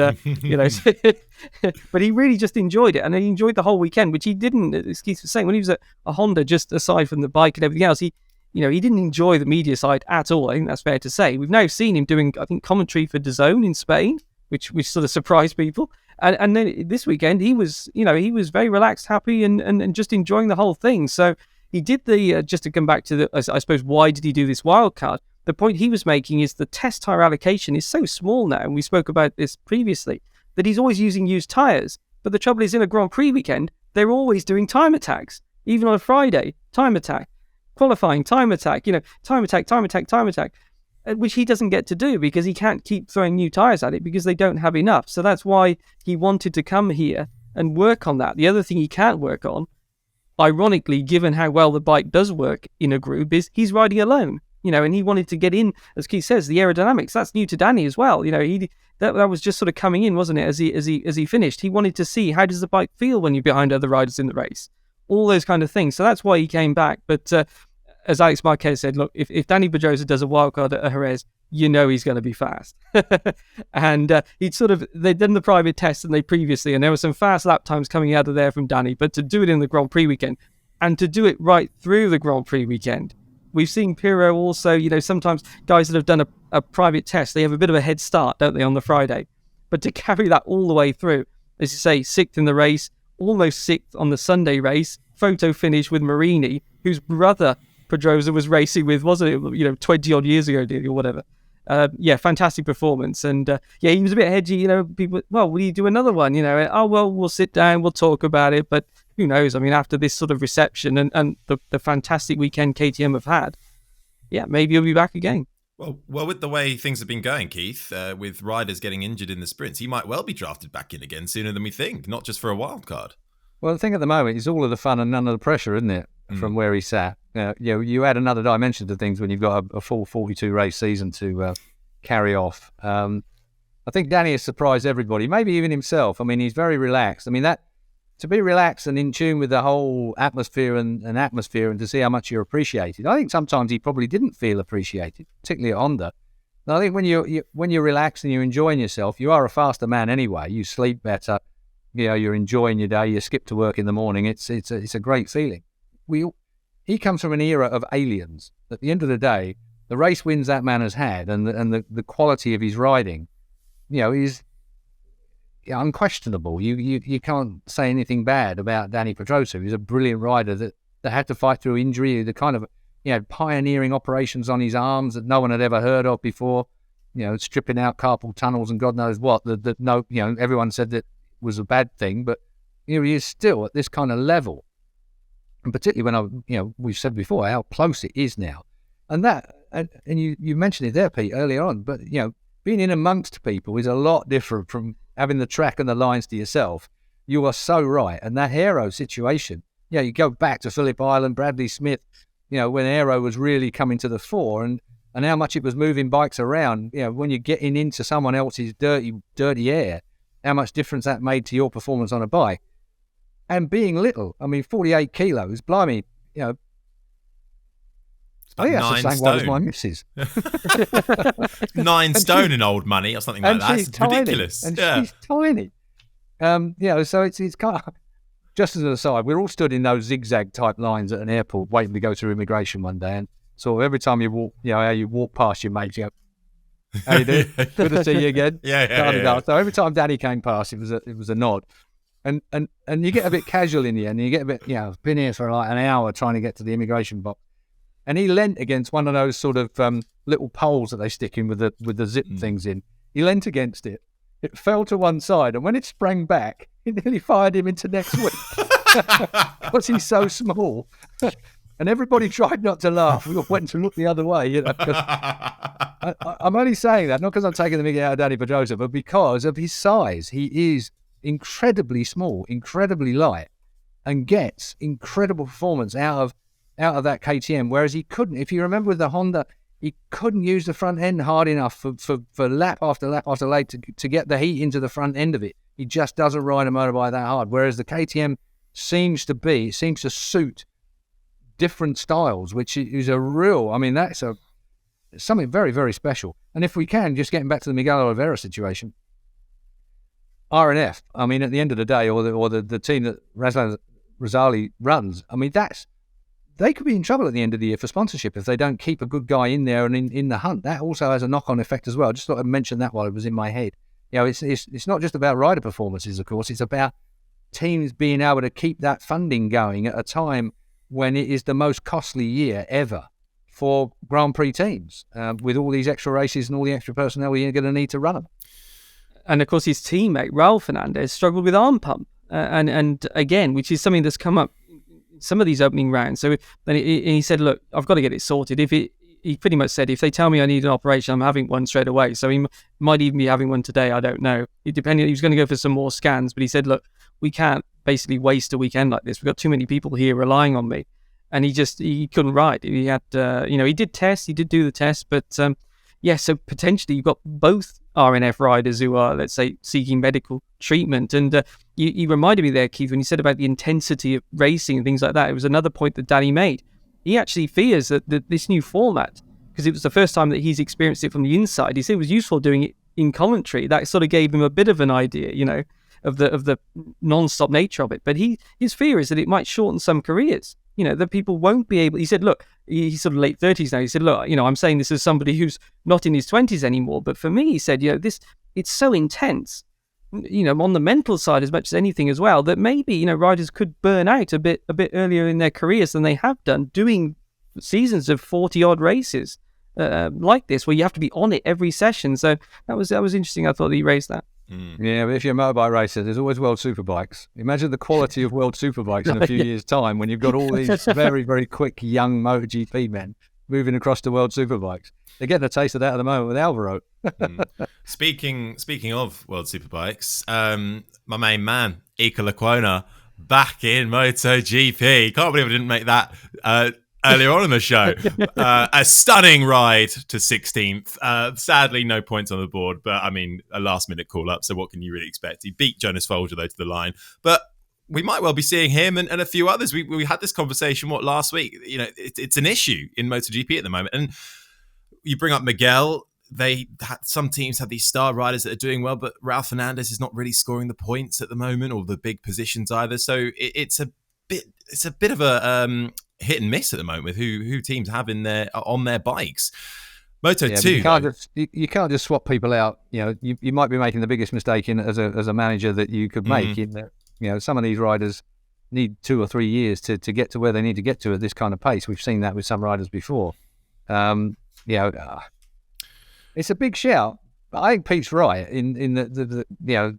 but he really just enjoyed it. And he enjoyed the whole weekend, which he didn't, as Keith was saying, when he was at a Honda, just aside from the bike and everything else, he didn't enjoy the media side at all. I think that's fair to say. We've now seen him doing, I think, commentary for DAZN in Spain, which sort of surprised people. And then this weekend, he was very relaxed, happy, and just enjoying the whole thing. So he did just to come back to I suppose, why did he do this wild card? The point he was making is the test tyre allocation is so small now, and we spoke about this previously, that he's always using used tyres. But the trouble is, in a Grand Prix weekend, they're always doing time attacks. Even on a Friday, time attack. qualifying, time attack, time attack, which he doesn't get to do because he can't keep throwing new tyres at it because they don't have enough. So that's why he wanted to come here and work on that. The other thing he can't work on, ironically, given how well the bike does work in a group, is he's riding alone. And he wanted to get in, as Keith says, the aerodynamics. That's new to Dani as well. That was just sort of coming in, wasn't it? As he finished, he wanted to see how does the bike feel when you're behind other riders in the race, all those kind of things. So that's why he came back. But as Alex Marquez said, look, if Dani Pedrosa does a wildcard at Jerez, he's going to be fast. And they'd done the private test and and there were some fast lap times coming out of there from Dani. But to do it in the Grand Prix weekend and to do it right through the Grand Prix weekend. We've seen Pirro also, sometimes guys that have done a private test, they have a bit of a head start, don't they, on the Friday? But to carry that all the way through, as you say, 6th in the race, almost 6th on the Sunday race, photo finish with Marini, whose brother Pedrosa was racing with, wasn't it, 20 odd years ago, or whatever. Fantastic performance. And he was a bit hedgy, people, well, will you do another one? We'll sit down, we'll talk about it. But who knows? I mean, after this sort of reception and the fantastic weekend KTM have had, maybe he'll be back again. Well, with the way things have been going, Keith, with riders getting injured in the sprints, he might well be drafted back in again sooner than we think, not just for a wild card. Well, the thing at the moment is all of the fun and none of the pressure, isn't it, from where he sat? You add another dimension to things when you've got a full 42 race season to carry off. I think Dani has surprised everybody, maybe even himself. I mean, he's very relaxed. I mean, that to be relaxed and in tune with the whole atmosphere and to see how much you're appreciated. I think sometimes he probably didn't feel appreciated, particularly at Honda. And I think when you're relaxed and you're enjoying yourself, you are a faster man anyway. You sleep better. You're enjoying your day. You skip to work in the morning. It's a great feeling. He comes from an era of aliens. At the end of the day, the race wins that man has had, and the quality of his riding, is unquestionable. You can't say anything bad about Dani Pedrosa. He's a brilliant rider that had to fight through injury, the kind of pioneering operations on his arms that no one had ever heard of before. Stripping out carpal tunnels and God knows what. Everyone said that was a bad thing, but he is still at this kind of level. And particularly when we've said before how close it is now, and you mentioned it there, Pete, earlier on. But being in amongst people is a lot different from having the track and the lines to yourself. You are so right. And that Aero situation, you go back to Phillip Island, Bradley Smith, when Aero was really coming to the fore, and how much it was moving bikes around. When you're getting into someone else's dirty air, how much difference that made to your performance on a bike. And being little, 48 kilos, blimey, It's I think that's the same weight as my missus. 9 stone in old money or something like that. It's ridiculous. And she's tiny. So it's kind of, just as an aside, we're all stood in those zigzag type lines at an airport waiting to go through immigration one day. And so every time you walk, how you walk past your mates, you go, how you doing? Good to see you again. Yeah. So every time Dani came past, it was a nod. And you get a bit casual in the end. And you get a bit, been here for like an hour trying to get to the immigration box. And he leant against one of those sort of little poles that they stick in with the zip things in. He leant against it. It fell to one side, and when it sprang back, it nearly fired him into next week. Because he's so small. And everybody tried not to laugh. We all went to look the other way. I'm only saying that, not because I'm taking the mickey out of Dani Pedrosa, but because of his size. He is incredibly small, incredibly light, and gets incredible performance out of that KTM, whereas he couldn't. If you remember with the Honda, he couldn't use the front end hard enough for lap after lap after lap to get the heat into the front end of it. He just doesn't ride a motorbike that hard, whereas the KTM seems to suit different styles, which is a real, that's something very, very special. And if we can, just getting back to the Miguel Oliveira situation, RNF, at the end of the day, or the team that Razlan Razali runs, they could be in trouble at the end of the year for sponsorship if they don't keep a good guy in there and in the hunt. That also has a knock-on effect as well. I just thought I'd mention that while it was in my head. It's not just about rider performances, of course. It's about teams being able to keep that funding going at a time when it is the most costly year ever for Grand Prix teams, with all these extra races and all the extra personnel you're going to need to run them. And of course, his teammate Raul Fernandez struggled with arm pump, and again, which is something that's come up some of these opening rounds. So then he said, look, I've got to get it sorted. He pretty much said, if they tell me I need an operation, I'm having one straight away. So he might even be having one today. I don't know. He was going to go for some more scans, but he said, look, we can't basically waste a weekend like this. We've got too many people here relying on me. And he couldn't ride. He had, he did do the test, but so potentially you've got both RNF riders who are, let's say, seeking medical treatment. And you reminded me there, Keith, when you said about the intensity of racing and things like that. It was another point that Dani made. He actually fears that this new format, because it was the first time that he's experienced it from the inside, he said it was useful doing it in commentary. That sort of gave him a bit of an idea, of the non-stop nature of it. But his fear is that it might shorten some careers. That people won't be able. He said, look, he's sort of late 30s now. He said, look, I'm saying this as somebody who's not in his 20s anymore. But for me, he said, it's so intense, on the mental side as much as anything as well, that maybe, riders could burn out a bit earlier in their careers than they have done doing seasons of 40 odd races like this, where you have to be on it every session. So that was interesting. I thought that he raised that. Yeah, but if you're a motorbike racer, there's always World Superbikes. Imagine the quality of World Superbikes in a few years' time when you've got all these very, very quick young MotoGP men moving across to World Superbikes. They're getting a taste of that at the moment with Alvaro. Speaking of World Superbikes, my main man, Iker Lecuona, back in MotoGP. Can't believe I didn't make that earlier on in the show. A stunning ride to 16th. Sadly, no points on the board, but I mean, a last-minute call-up, so what can you really expect? He beat Jonas Folger, though, to the line. But we might well be seeing him and a few others. We had this conversation, last week? It's an issue in MotoGP at the moment. And you bring up Miguel. Some teams have these star riders that are doing well, but Raul Fernandez is not really scoring the points at the moment, or the big positions either. So it's a bit of a hit and miss at the moment with who teams have on their bikes. Moto2, you can't just swap people out. You might be making the biggest mistake as a manager that you could make. In that, some of these riders need 2 or 3 years to get to where they need to get to at this kind of pace. We've seen that with some riders before. It's a big shout, but I think Pete's right in the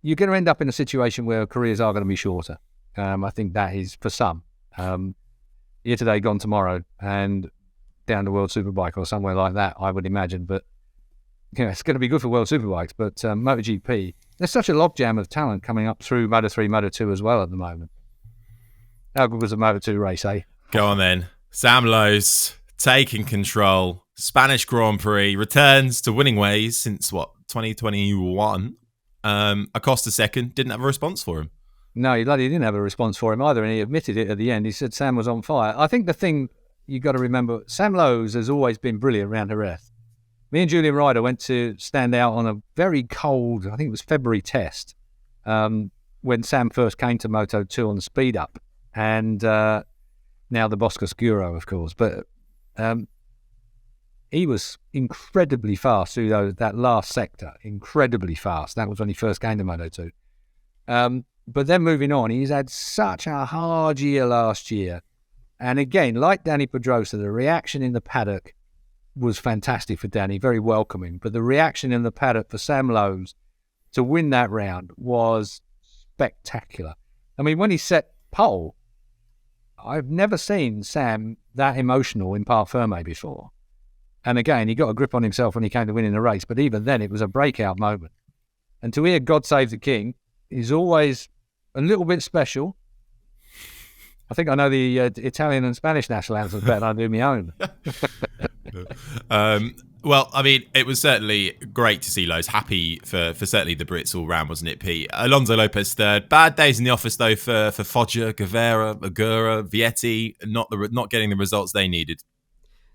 you're going to end up in a situation where careers are going to be shorter. I think that is for some. Here today, gone tomorrow, and down to World Superbike or somewhere like that, I would imagine. But it's going to be good for World Superbikes. But MotoGP, there's such a logjam of talent coming up through Moto3, Moto2 as well at the moment. How good was the Moto2 race, eh? Go on then. Sam Lowes taking control. Spanish Grand Prix returns to winning ways since 2021. Acosta second, didn't have a response for him. No, he didn't have a response for him either, and he admitted it at the end. He said Sam was on fire. I think the thing you got to remember, Sam Lowes has always been brilliant around Jerez. Me and Julian Ryder went to stand out on a very cold, I think it was February test, when Sam first came to Moto2 on the speed up, and now the Bosco Scuro, of course. But he was incredibly fast through that last sector, incredibly fast. That was when he first came to Moto2. But then moving on, he's had such a hard year last year. And again, like Dani Pedrosa, the reaction in the paddock was fantastic for Dani, very welcoming. But the reaction in the paddock for Sam Lowes to win that round was spectacular. I mean, when he set pole, I've never seen Sam that emotional in Parc Ferme before. And again, he got a grip on himself when he came to winning the race. But even then, it was a breakout moment. And to hear God Save the King is always a little bit special. I think I know the Italian and Spanish national anthems better than I do my own. Well, I mean, it was certainly great to see Lowes. Happy for certainly the Brits all round, wasn't it, Pete? Alonso Lopez third. Bad days in the office, though, for Foggia, Guevara, Agura, Vietti, not getting the results they needed.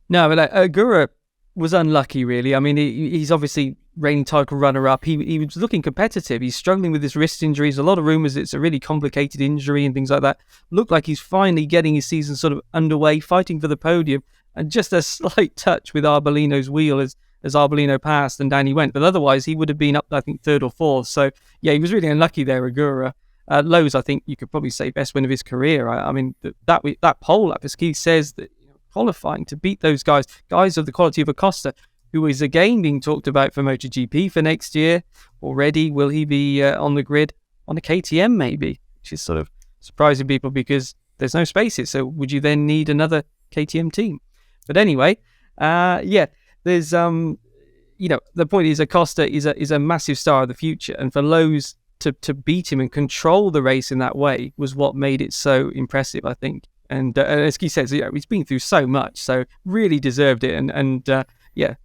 No, but Agura was unlucky, really. I mean, he's obviously reigning title runner-up. He was looking competitive. He's struggling with his wrist injuries. A lot of rumours it's a really complicated injury and things like that. Looked like he's finally getting his season sort of underway, fighting for the podium. And just a slight touch with Arbolino's wheel as Arbolino passed and down he went. But otherwise, he would have been up, I think, third or fourth. So, yeah, he was really unlucky there, Agura. Lowes, I think you could probably say best win of his career. I mean, that pole up, as Keith says, that qualifying to beat those guys of the quality of Acosta, who is again being talked about for MotoGP for next year already. Will he be on the grid on a KTM maybe, which is sort of surprising people because there's no spaces. So would you then need another KTM team? But anyway, there's the point is Acosta is a massive star of the future, and for Lowe's to beat him and control the race in that way was what made it so impressive, I think. And as Keith says, he's been through so much, so really deserved it, and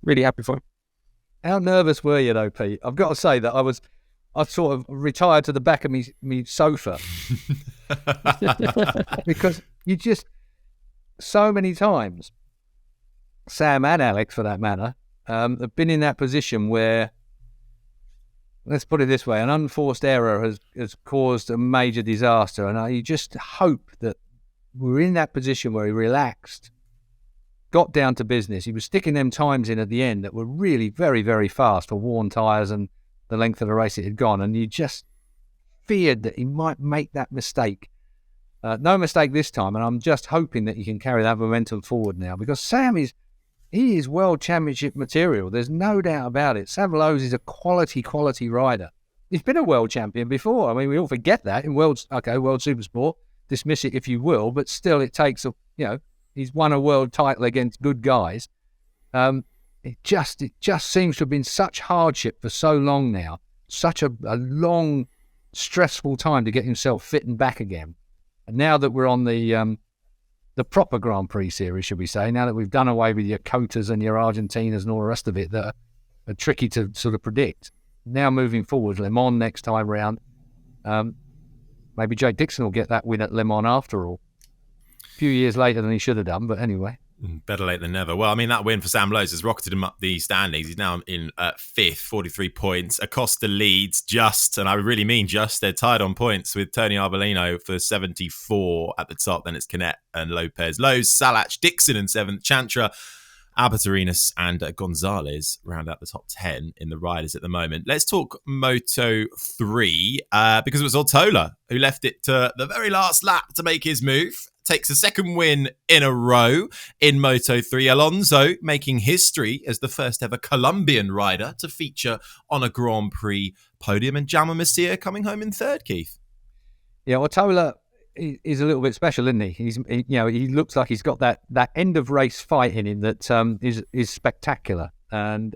really happy for him. How nervous were you though, Pete? I've got to say that I sort of retired to the back of me sofa because you just, so many times, Sam and Alex for that matter, have been in that position where, let's put it this way, an unforced error has caused a major disaster, and you just hope that we're in that position where he relaxed, got down to business. He was sticking them times in at the end that were really very, very fast for worn tyres and the length of the race it had gone, and you just feared that he might make that mistake. No mistake this time, and I'm just hoping that he can carry that momentum forward now, because Sam is world championship material. There's no doubt about it. Sam Lowe's is a quality rider. He's been a world champion before. I mean, we all forget that in World Supersport. Dismiss it if you will, but still it takes he's won a world title against good guys. It just seems to have been such hardship for so long now, such a long, stressful time to get himself fit and back again. And now that we're on the proper Grand Prix series, should we say, now that we've done away with your Cotas and your Argentinas and all the rest of it that are tricky to sort of predict. Now moving forward, Le Mans next time round, maybe Jake Dixon will get that win at Le Mans after all. A few years later than he should have done, but anyway. Better late than never. Well, I mean, that win for Sam Lowe's has rocketed him up the standings. He's now in 5th, 43 points. Acosta leads just, and I really mean just, they're tied on points with Tony Arbolino for 74 at the top. Then it's Canet and Lopez. Lowe's, Salach, Dixon in 7th, Chantra, Albertarinas and Gonzalez round out the top 10 in the riders at the moment. Let's talk Moto3 because it was Ortola who left it to the very last lap to make his move. Takes a second win in a row in Moto3. Alonso making history as the first ever Colombian rider to feature on a Grand Prix podium, and Jaume Masia coming home in 3rd, Keith. Yeah, Ortola is a little bit special, isn't he? He looks like he's got that end of race fight in him that is spectacular, and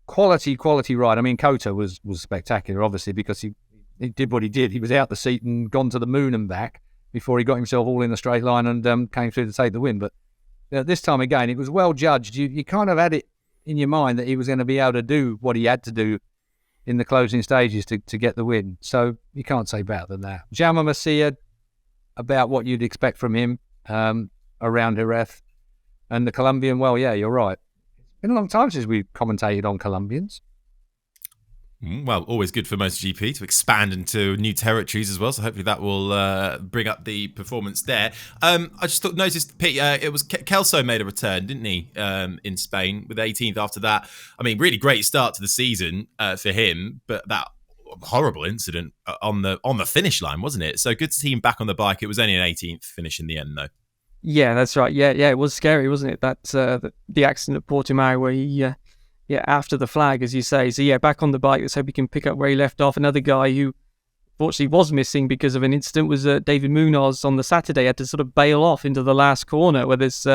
quality ride. I mean, Kota was spectacular, obviously, because he did what he did. He was out the seat and gone to the moon and back before he got himself all in a straight line and came through to take the win. But this time again, it was well judged. You kind of had it in your mind that he was going to be able to do what he had to do in the closing stages to get the win. So you can't say better than that. Jaume Masia, about what you'd expect from him around Jerez. And the Colombian, well, yeah, you're right. It's been a long time since we've commentated on Colombians. Well, always good for MotoGP to expand into new territories as well. So hopefully that will bring up the performance there. I just noticed, Pete, it was Kelso made a return, didn't he, in Spain with 18th after that. I mean, really great start to the season for him, but that horrible incident on the finish line, wasn't it? So good to see him back on the bike. It was only an 18th finish in the end, though. Yeah, that's right. Yeah, it was scary, wasn't it? That the accident at Portimao where he... after the flag, as you say. So, back on the bike. Let's hope he can pick up where he left off. Another guy who, fortunately, was missing because of an incident was David Munoz on the Saturday. Had to sort of bail off into the last corner where there's...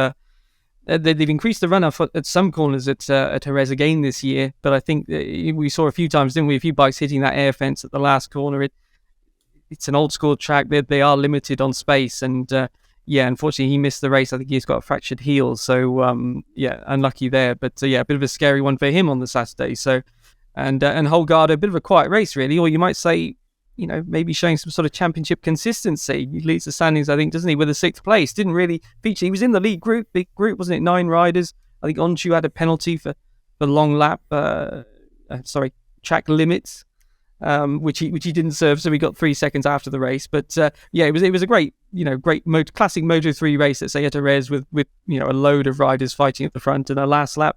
they've increased the run-off at some corners at Jerez again this year, but I think we saw a few times, didn't we? A few bikes hitting that air fence at the last corner. It's an old-school track. They are limited on space, and... unfortunately, he missed the race. I think he's got a fractured heel. So, unlucky there. But, a bit of a scary one for him on the Saturday. So, and Holgado, a bit of a quiet race, really. Or you might say, maybe showing some sort of championship consistency. He leads the standings, I think, doesn't he, with a 6th place. Didn't really feature. He was in the lead group, big group, wasn't it? 9 riders. I think Onju had a penalty for long lap, track limits. Which he didn't serve, so he got 3 seconds after the race. But it was a great classic Moto3 race at Jerez with a load of riders fighting at the front and a last lap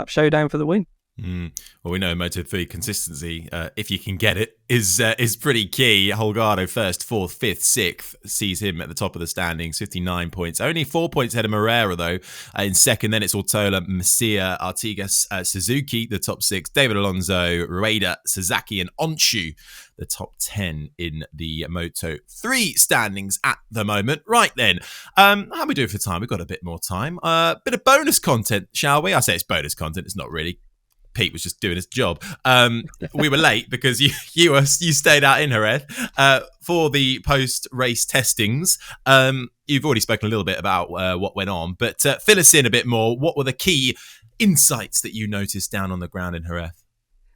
showdown for the win. Well, we know Moto3 consistency, if you can get it, is pretty key. Holgado first, fourth, fifth, sixth sees him at the top of the standings, 59 points. Only 4 points ahead of Moreira, though, in second. Then it's Ortola, Masia, Artigas, Suzuki, the top 6. David Alonso, Rueda, Sasaki, and Onshu, the top 10 in the Moto3 standings at the moment. Right then, how are we doing for time? We've got a bit more time. Bit of bonus content, shall we? I say it's bonus content. It's not really. Pete was just doing his job. We were late because you stayed out in Jerez for the post-race testings. You've already spoken a little bit about what went on, but fill us in a bit more. What were the key insights that you noticed down on the ground in Jerez?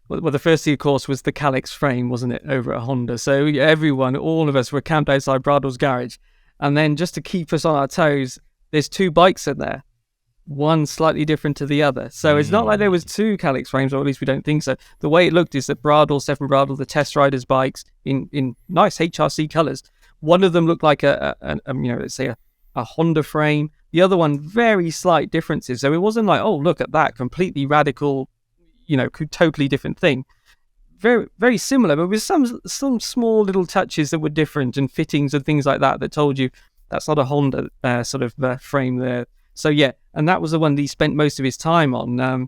Well, the first thing, of course, was the Calyx frame, wasn't it, over at Honda? So everyone, all of us were camped outside Bradl's garage. And then just to keep us on our toes, there's 2 bikes in there. One slightly different to the other. So it's not like there was 2 Calyx frames, or at least we don't think so. The way it looked is that Stefan Bradl, the test riders' bikes in nice HRC colours, one of them looked like let's say a Honda frame. The other one, very slight differences. So it wasn't like, oh, look at that, completely radical, totally different thing. Very, very similar, but with some small little touches that were different and fittings and things like that told you that's not a Honda frame there. So yeah, and that was the one that he spent most of his time on.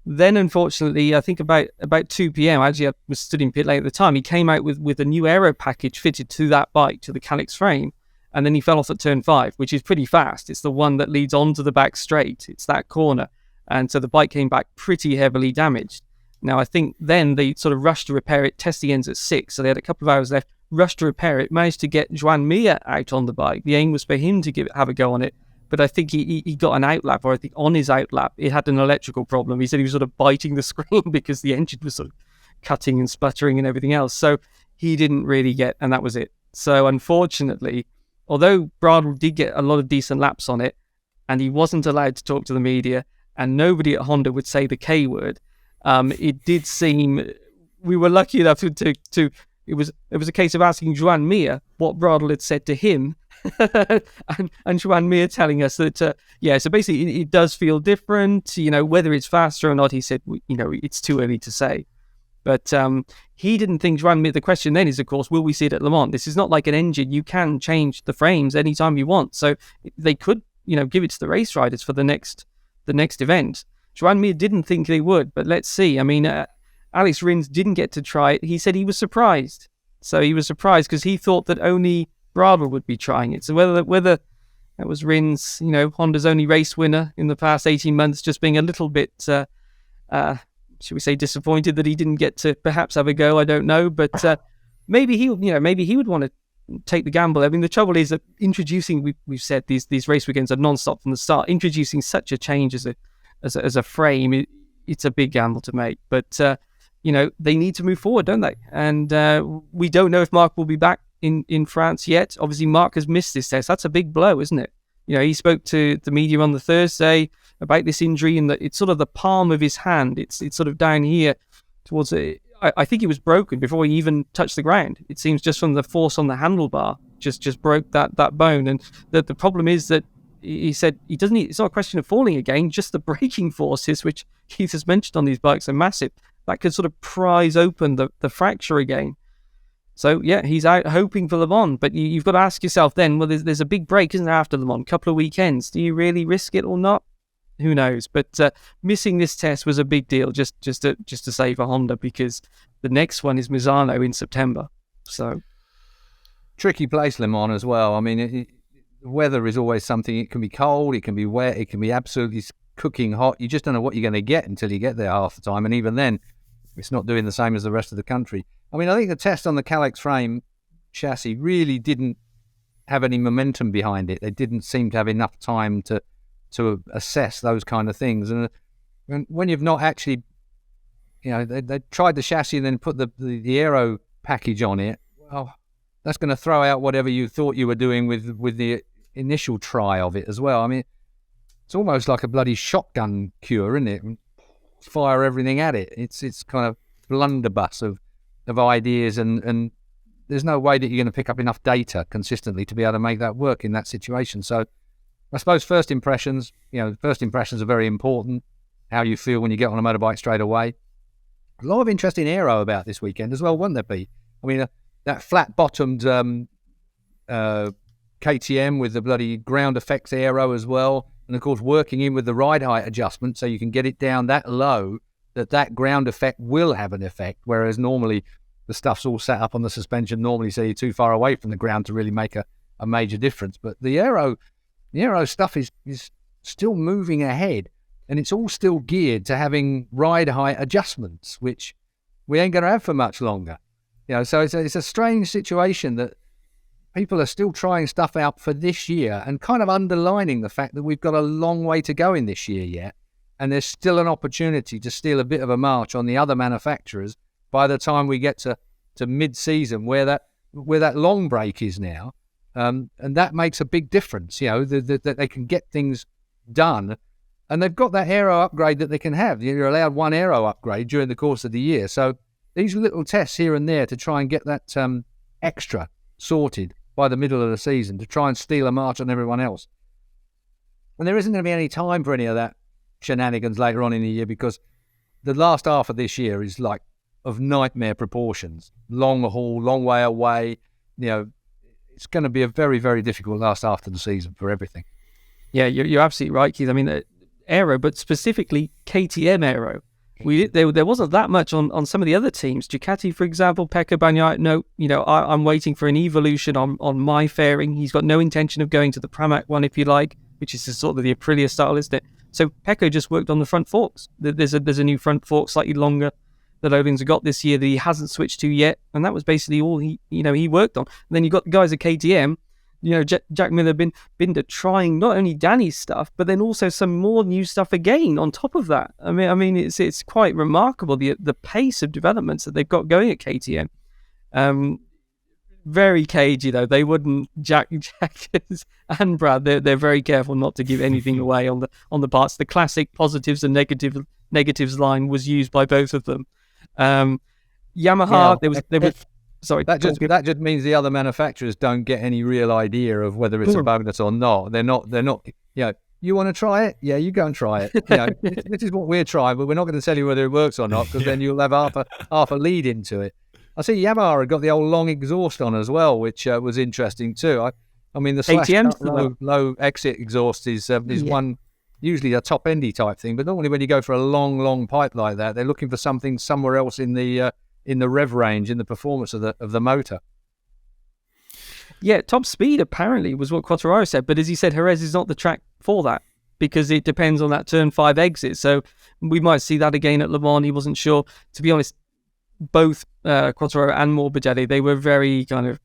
Then, unfortunately, I think about 2 p.m, actually I was stood in pit lane at the time, he came out with a new aero package fitted to that bike, to the Calyx frame, and then he fell off at turn 5, which is pretty fast. It's the one that leads onto the back straight. It's that corner. And so the bike came back pretty heavily damaged. Now, I think then they sort of rushed to repair it. Testing ends at 6, so they had a couple of hours left, rushed to repair it, managed to get Joan Mir out on the bike. The aim was for him to have a go on it. But I think he got an outlap, or I think on his outlap, it had an electrical problem. He said he was sort of biting the screen because the engine was sort of cutting and sputtering and everything else. So he didn't really get, and that was it. So unfortunately, although Bradl did get a lot of decent laps on it, and he wasn't allowed to talk to the media, and nobody at Honda would say the K word, it did seem, we were lucky enough to it was a case of asking Joan Mir what Bradl had said to him, and Joan Mir telling us that, so basically it does feel different, whether it's faster or not, he said, it's too early to say. But he didn't think Joan Mir, the question then is, of course, will we see it at Le Mans? This is not like an engine. You can change the frames anytime you want. So they could, give it to the race riders for the next event. Joan Mir didn't think they would, but let's see. I mean, Alex Rins didn't get to try it. He said he was surprised. So he was surprised because he thought that only Bradl would be trying it. So whether that was Rins, Honda's only race winner in the past 18 months, just being a little bit, should we say, disappointed that he didn't get to perhaps have a go, I don't know. But maybe he would want to take the gamble. I mean, the trouble is that introducing, we've said these race weekends are non-stop from the start. Introducing such a change as a frame, it's a big gamble to make. But they need to move forward, don't they? And we don't know if Marc will be back in France yet. Obviously, Marc has missed this test. That's a big blow, isn't it? He spoke to the media on the Thursday about this injury, and that it's sort of the palm of his hand. It's sort of down here towards it. I think it was broken before he even touched the ground. It seems just from the force on the handlebar, just broke that bone. And the problem is that he said he doesn't need, it's not a question of falling again, just the braking forces, which Keith has mentioned on these bikes, are massive. That could sort of prise open the fracture again. So yeah, he's out hoping for Le Mans, but you've got to ask yourself then, well, there's a big break, isn't there, after Le Mans, couple of weekends. Do you really risk it or not? Who knows? But missing this test was a big deal, just to save a Honda, because the next one is Misano in September. So tricky place, Le Mans, as well. I mean, the weather is always something. It can be cold, it can be wet, it can be absolutely cooking hot. You just don't know what you're going to get until you get there half the time, and even then, it's not doing the same as the rest of the country. I mean, I think the test on the Calyx frame chassis really didn't have any momentum behind it. They didn't seem to have enough time to assess those kind of things. And when you've not actually, they tried the chassis and then put the aero package on it, well, that's going to throw out whatever you thought you were doing with the initial try of it as well. I mean, it's almost like a bloody shotgun cure, isn't it? Fire everything at it. It's kind of blunderbuss of ideas, and there's no way that you're going to pick up enough data consistently to be able to make that work in that situation. So I suppose first impressions are very important. how you feel when you get on a motorbike straight away. A lot of interesting aero about this weekend as well, wouldn't there be? I mean, that flat-bottomed KTM with the bloody ground effects aero as well, and of course working in with the ride height adjustment so you can get it down that low that ground effect will have an effect, whereas normally the stuff's all set up on the suspension normally so you're too far away from the ground to really make a major difference. But the aero stuff is still moving ahead, and it's all still geared to having ride height adjustments, which we ain't going to have for much longer. So it's a strange situation that people are still trying stuff out for this year and kind of underlining the fact that we've got a long way to go in this year yet, and there's still an opportunity to steal a bit of a march on the other manufacturers by the time we get to mid-season where that long break is now. And that makes a big difference, that they can get things done. And they've got that aero upgrade that they can have. You're allowed one aero upgrade during the course of the year. So these little tests here and there to try and get that extra sorted by the middle of the season to try and steal a march on everyone else. And there isn't going to be any time for any of that shenanigans later on in the year, because the last half of this year is like of nightmare proportions. Long haul, long way away. It's going to be a very, very difficult last half of the season for everything. Yeah, you're absolutely right, Keith. I mean, aero, but specifically KTM aero. There wasn't that much on some of the other teams. Ducati, for example, Pecco Bagnaia, no, I'm waiting for an evolution on my fairing. He's got no intention of going to the Pramac one, if you like, which is sort of the Aprilia style, isn't it? So Pecco just worked on the front forks. There's a new front fork, slightly longer, that Öhlings have got this year that he hasn't switched to yet, and that was basically all he worked on. And then you got the guys at KTM. Jack Miller Binder trying not only Dani's stuff, but then also some more new stuff again on top of that. I mean, it's quite remarkable the pace of developments that they've got going at KTM. Very cagey though. They wouldn't Jack and Brad. They're very careful not to give anything away on the parts. The classic positives and negatives line was used by both of them. Yamaha. There was. Sorry, that just means the other manufacturers don't get any real idea of whether it's a bonus or not. They're not. You want to try it? Yeah, you go and try it. This is what we're trying, but we're not going to tell you whether it works or not, because then you'll have half a lead into it. I see Yamaha had got the old long exhaust on as well, which was interesting too. I mean, the ATM low exit exhaust is one usually a top endy type thing, but normally when you go for a long pipe like that, they're looking for something somewhere else in the rev range, in the performance of the motor. Yeah, top speed apparently was what Quartararo said, but as he said, Jerez is not the track for that because it depends on that turn 5 exit. So we might see that again at Le Mans. He wasn't sure. To be honest, both Quartararo and Morbidelli, they were very kind of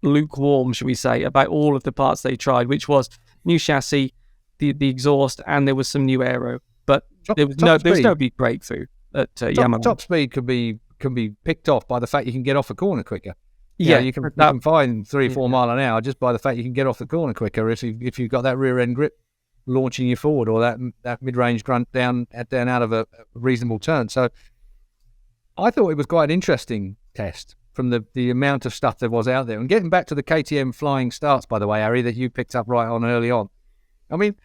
lukewarm, should we say, about all of the parts they tried, which was new chassis, the exhaust, and there was some new aero. But there was no big breakthrough at Yamaha. Top speed can be picked off by the fact you can get off a corner quicker. You can find 3 or 4 mile an hour just by the fact you can get off the corner quicker if you've got that rear end grip launching you forward, or that mid range grunt down out of a reasonable turn. So I thought it was quite an interesting test from the amount of stuff there was out there. And getting back to the KTM flying starts, by the way, Harry, that you picked up right on early on. I mean,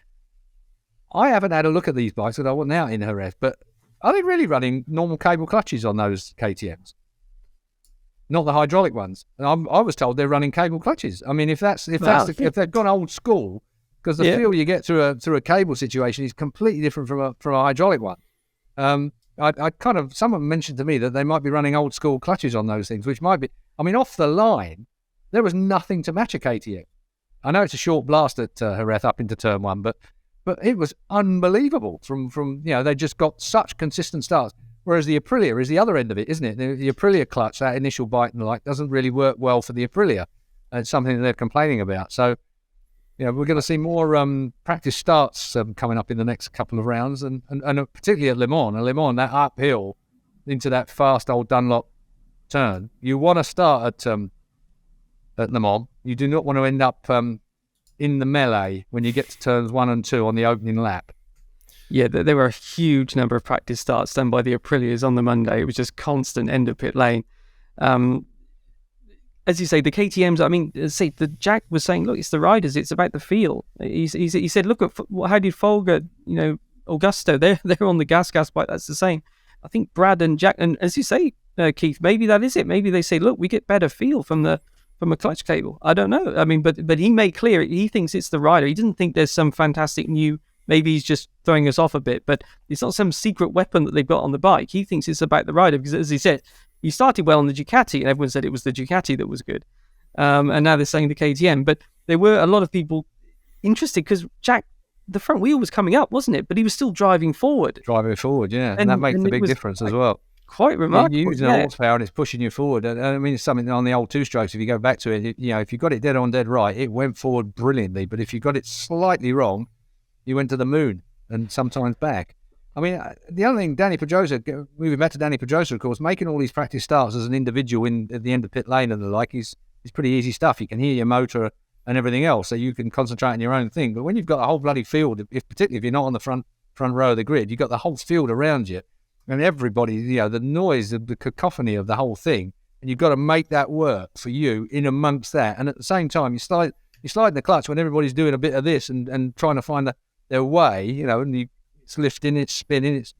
I haven't had a look at these bikes because I wasn't out in Jerez, but are they really running normal cable clutches on those KTMs? Not the hydraulic ones. And I was told they're running cable clutches. I mean, if they've gone old school, because the feel you get through a cable situation is completely different from a hydraulic one. Someone mentioned to me that they might be running old school clutches on those things, which might be. I mean, off the line, there was nothing to match a KTM. I know it's a short blast at Jerez up into turn 1, but it was unbelievable. From they just got such consistent starts. Whereas the Aprilia is the other end of it, isn't it? The Aprilia clutch, that initial bite and the like, doesn't really work well for the Aprilia. It's something that they're complaining about. So, we're going to see more practice starts coming up in the next couple of rounds, and particularly at Le Mans. At Le Mans, that uphill into that fast old Dunlop turn, you want to start at Le Mans. You do not want to end up in the melee when you get to turns 1 and 2 on the opening lap. Yeah, there were a huge number of practice starts done by the Aprilias on the Monday. It was just constant end of pit lane. As you say, the KTMs, I mean, the Jack was saying, look, it's the riders, it's about the feel. He said, look at how did Folger, Augusto, they're on the gas bike. That's the same. I think Brad and Jack, and as you say, Keith, maybe that is it. Maybe they say, look, we get better feel from a clutch cable. I don't know. I mean, but he made clear he thinks it's the rider. He didn't think there's some fantastic new. Maybe he's just throwing us off a bit, but it's not some secret weapon that they've got on the bike. He thinks it's about the rider because, as he said, he started well on the Ducati, and everyone said it was the Ducati that was good. And now they're saying the KTM. But there were a lot of people interested because Jack, the front wheel was coming up, wasn't it? But he was still driving forward. Yeah. And that makes a big difference as well. Quite remarkable. You're using horsepower and it's pushing you forward. I mean, it's something on the old two-strokes. If you go back to it, if you got it dead on, dead right, it went forward brilliantly. But if you got it slightly wrong, you went to the moon and sometimes back. I mean, the other thing, Dani Pedrosa, moving back to Dani Pedrosa, of course, making all these practice starts as an individual at the end of pit lane and the like is pretty easy stuff. You can hear your motor and everything else, so you can concentrate on your own thing. But when you've got a whole bloody field, particularly if you're not on the front row of the grid, you've got the whole field around you. And everybody, the noise, the cacophony of the whole thing, and you've got to make that work for you in amongst that. And at the same time, you're sliding the clutch when everybody's doing a bit of this and trying to find their way, and it's lifting, it's spinning. It's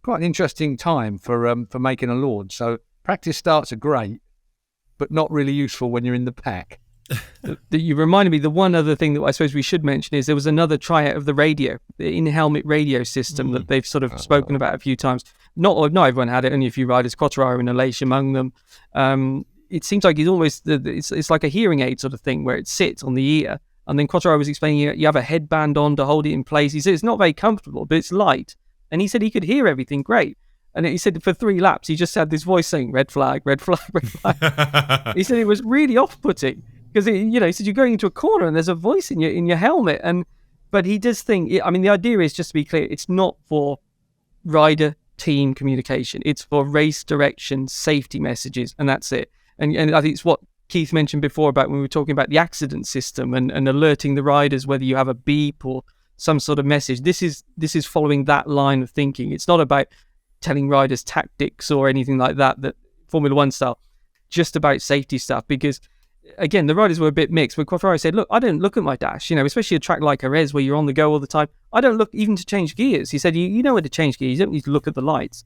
quite an interesting time for making a launch. So practice starts are great, but not really useful when you're in the pack. You reminded me, the one other thing that I suppose we should mention is there was another tryout of the radio, the in-helmet radio system that they've sort of spoken about a few times. Not everyone had it, only a few riders, Quartararo and Aleix among them. It seems like it's like a hearing aid sort of thing where it sits on the ear. And then Quartararo was explaining you have a headband on to hold it in place. He said it's not very comfortable, but it's light. And he said he could hear everything great. And he said for 3 laps, he just had this voice saying, red flag, red flag, red flag. He said it was really off-putting. Because he said you're going into a corner and there's a voice in your helmet, but he does think. I mean, the idea is, just to be clear, it's not for rider team communication. It's for race direction, safety messages, and that's it. And I think it's what Keith mentioned before about when we were talking about the accident system and alerting the riders whether you have a beep or some sort of message. This is following that line of thinking. It's not about telling riders tactics or anything like that Formula One style. Just about safety stuff because. Again, the riders were a bit mixed, but Quartararo said, look, I don't look at my dash, especially a track like Jerez where you're on the go all the time. I don't look even to change gears. He said, you know where to change gears. You don't need to look at the lights.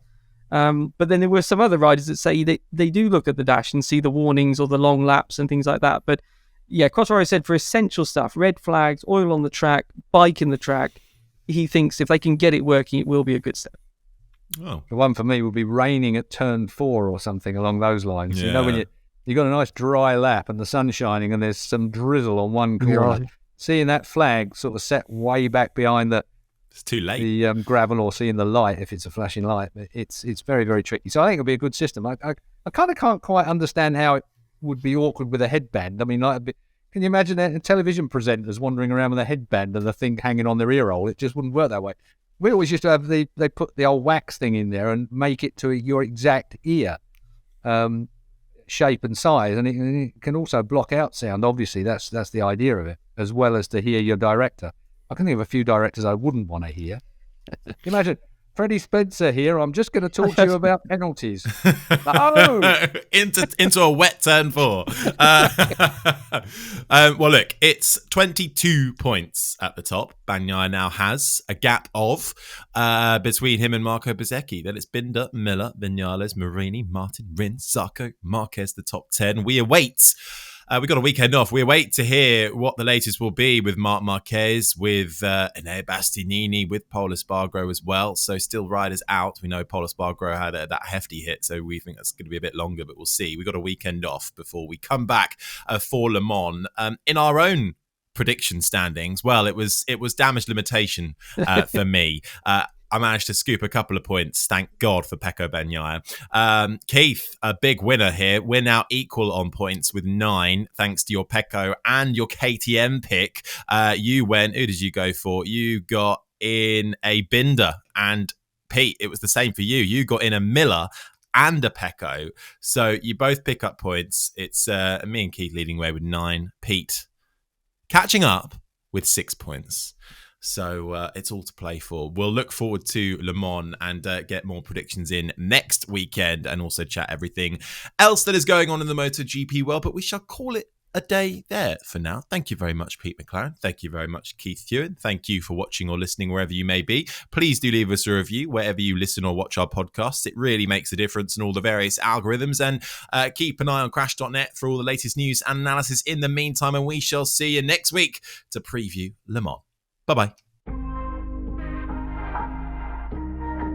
But then there were some other riders that say they do look at the dash and see the warnings or the long laps and things like that. But yeah, Quartararo said for essential stuff, red flags, oil on the track, bike in the track, he thinks if they can get it working, it will be a good step. Oh. The one for me would be raining at turn 4 or something along those lines. Yeah. When you've got a nice dry lap and the sun's shining and there's some drizzle on one corner. Right. Seeing that flag sort of set way back behind it's too late. The gravel, or seeing the light if it's a flashing light. It's very, very tricky. So I think it'll be a good system. I kind of can't quite understand how it would be awkward with a headband. I mean, can you imagine television presenters wandering around with a headband and the thing hanging on their ear hole? It just wouldn't work that way. We always used to have they put the old wax thing in there and make it to your exact ear. Shape and size, and it can also block out sound. Obviously, that's the idea of it, as well as to hear your director. I can think of a few directors I wouldn't want to hear. Imagine Freddie Spencer here. I'm just going to talk to you about penalties. No! into a wet turn 4. Well, look, it's 22 points at the top. Bagnaia now has a gap of between him and Marco Bezzecchi. Then it's Binder, Miller, Vinales, Marini, Martin, Rins, Zarco, Marquez, the top 10. We await. We got a weekend off. We wait to hear what the latest will be with Marc Marquez, with Enea Bastianini, with Pol Espargaro as well. So still riders out. We know Pol Espargaro had that hefty hit, so we think that's going to be a bit longer, but we'll see. We got a weekend off before we come back for Le Mans. In our own prediction standings, well, it was damage limitation for me. I managed to scoop a couple of points. Thank God for Pecco Bagnaia. Keith, a big winner here. We're now equal on points with 9, thanks to your Pecco and your KTM pick. You went, who did you go for? You got in a Binder, and Pete, it was the same for you. You got in a Miller and a Pecco. So you both pick up points. It's me and Keith leading away with 9. Pete catching up with 6 points. So it's all to play for. We'll look forward to Le Mans and get more predictions in next weekend, and also chat everything else that is going on in the MotoGP world. But we shall call it a day there for now. Thank you very much, Pete McLaren. Thank you very much, Keith Huewen. Thank you for watching or listening wherever you may be. Please do leave us a review wherever you listen or watch our podcasts. It really makes a difference in all the various algorithms. And keep an eye on crash.net for all the latest news and analysis in the meantime. And we shall see you next week to preview Le Mans. Bye-bye.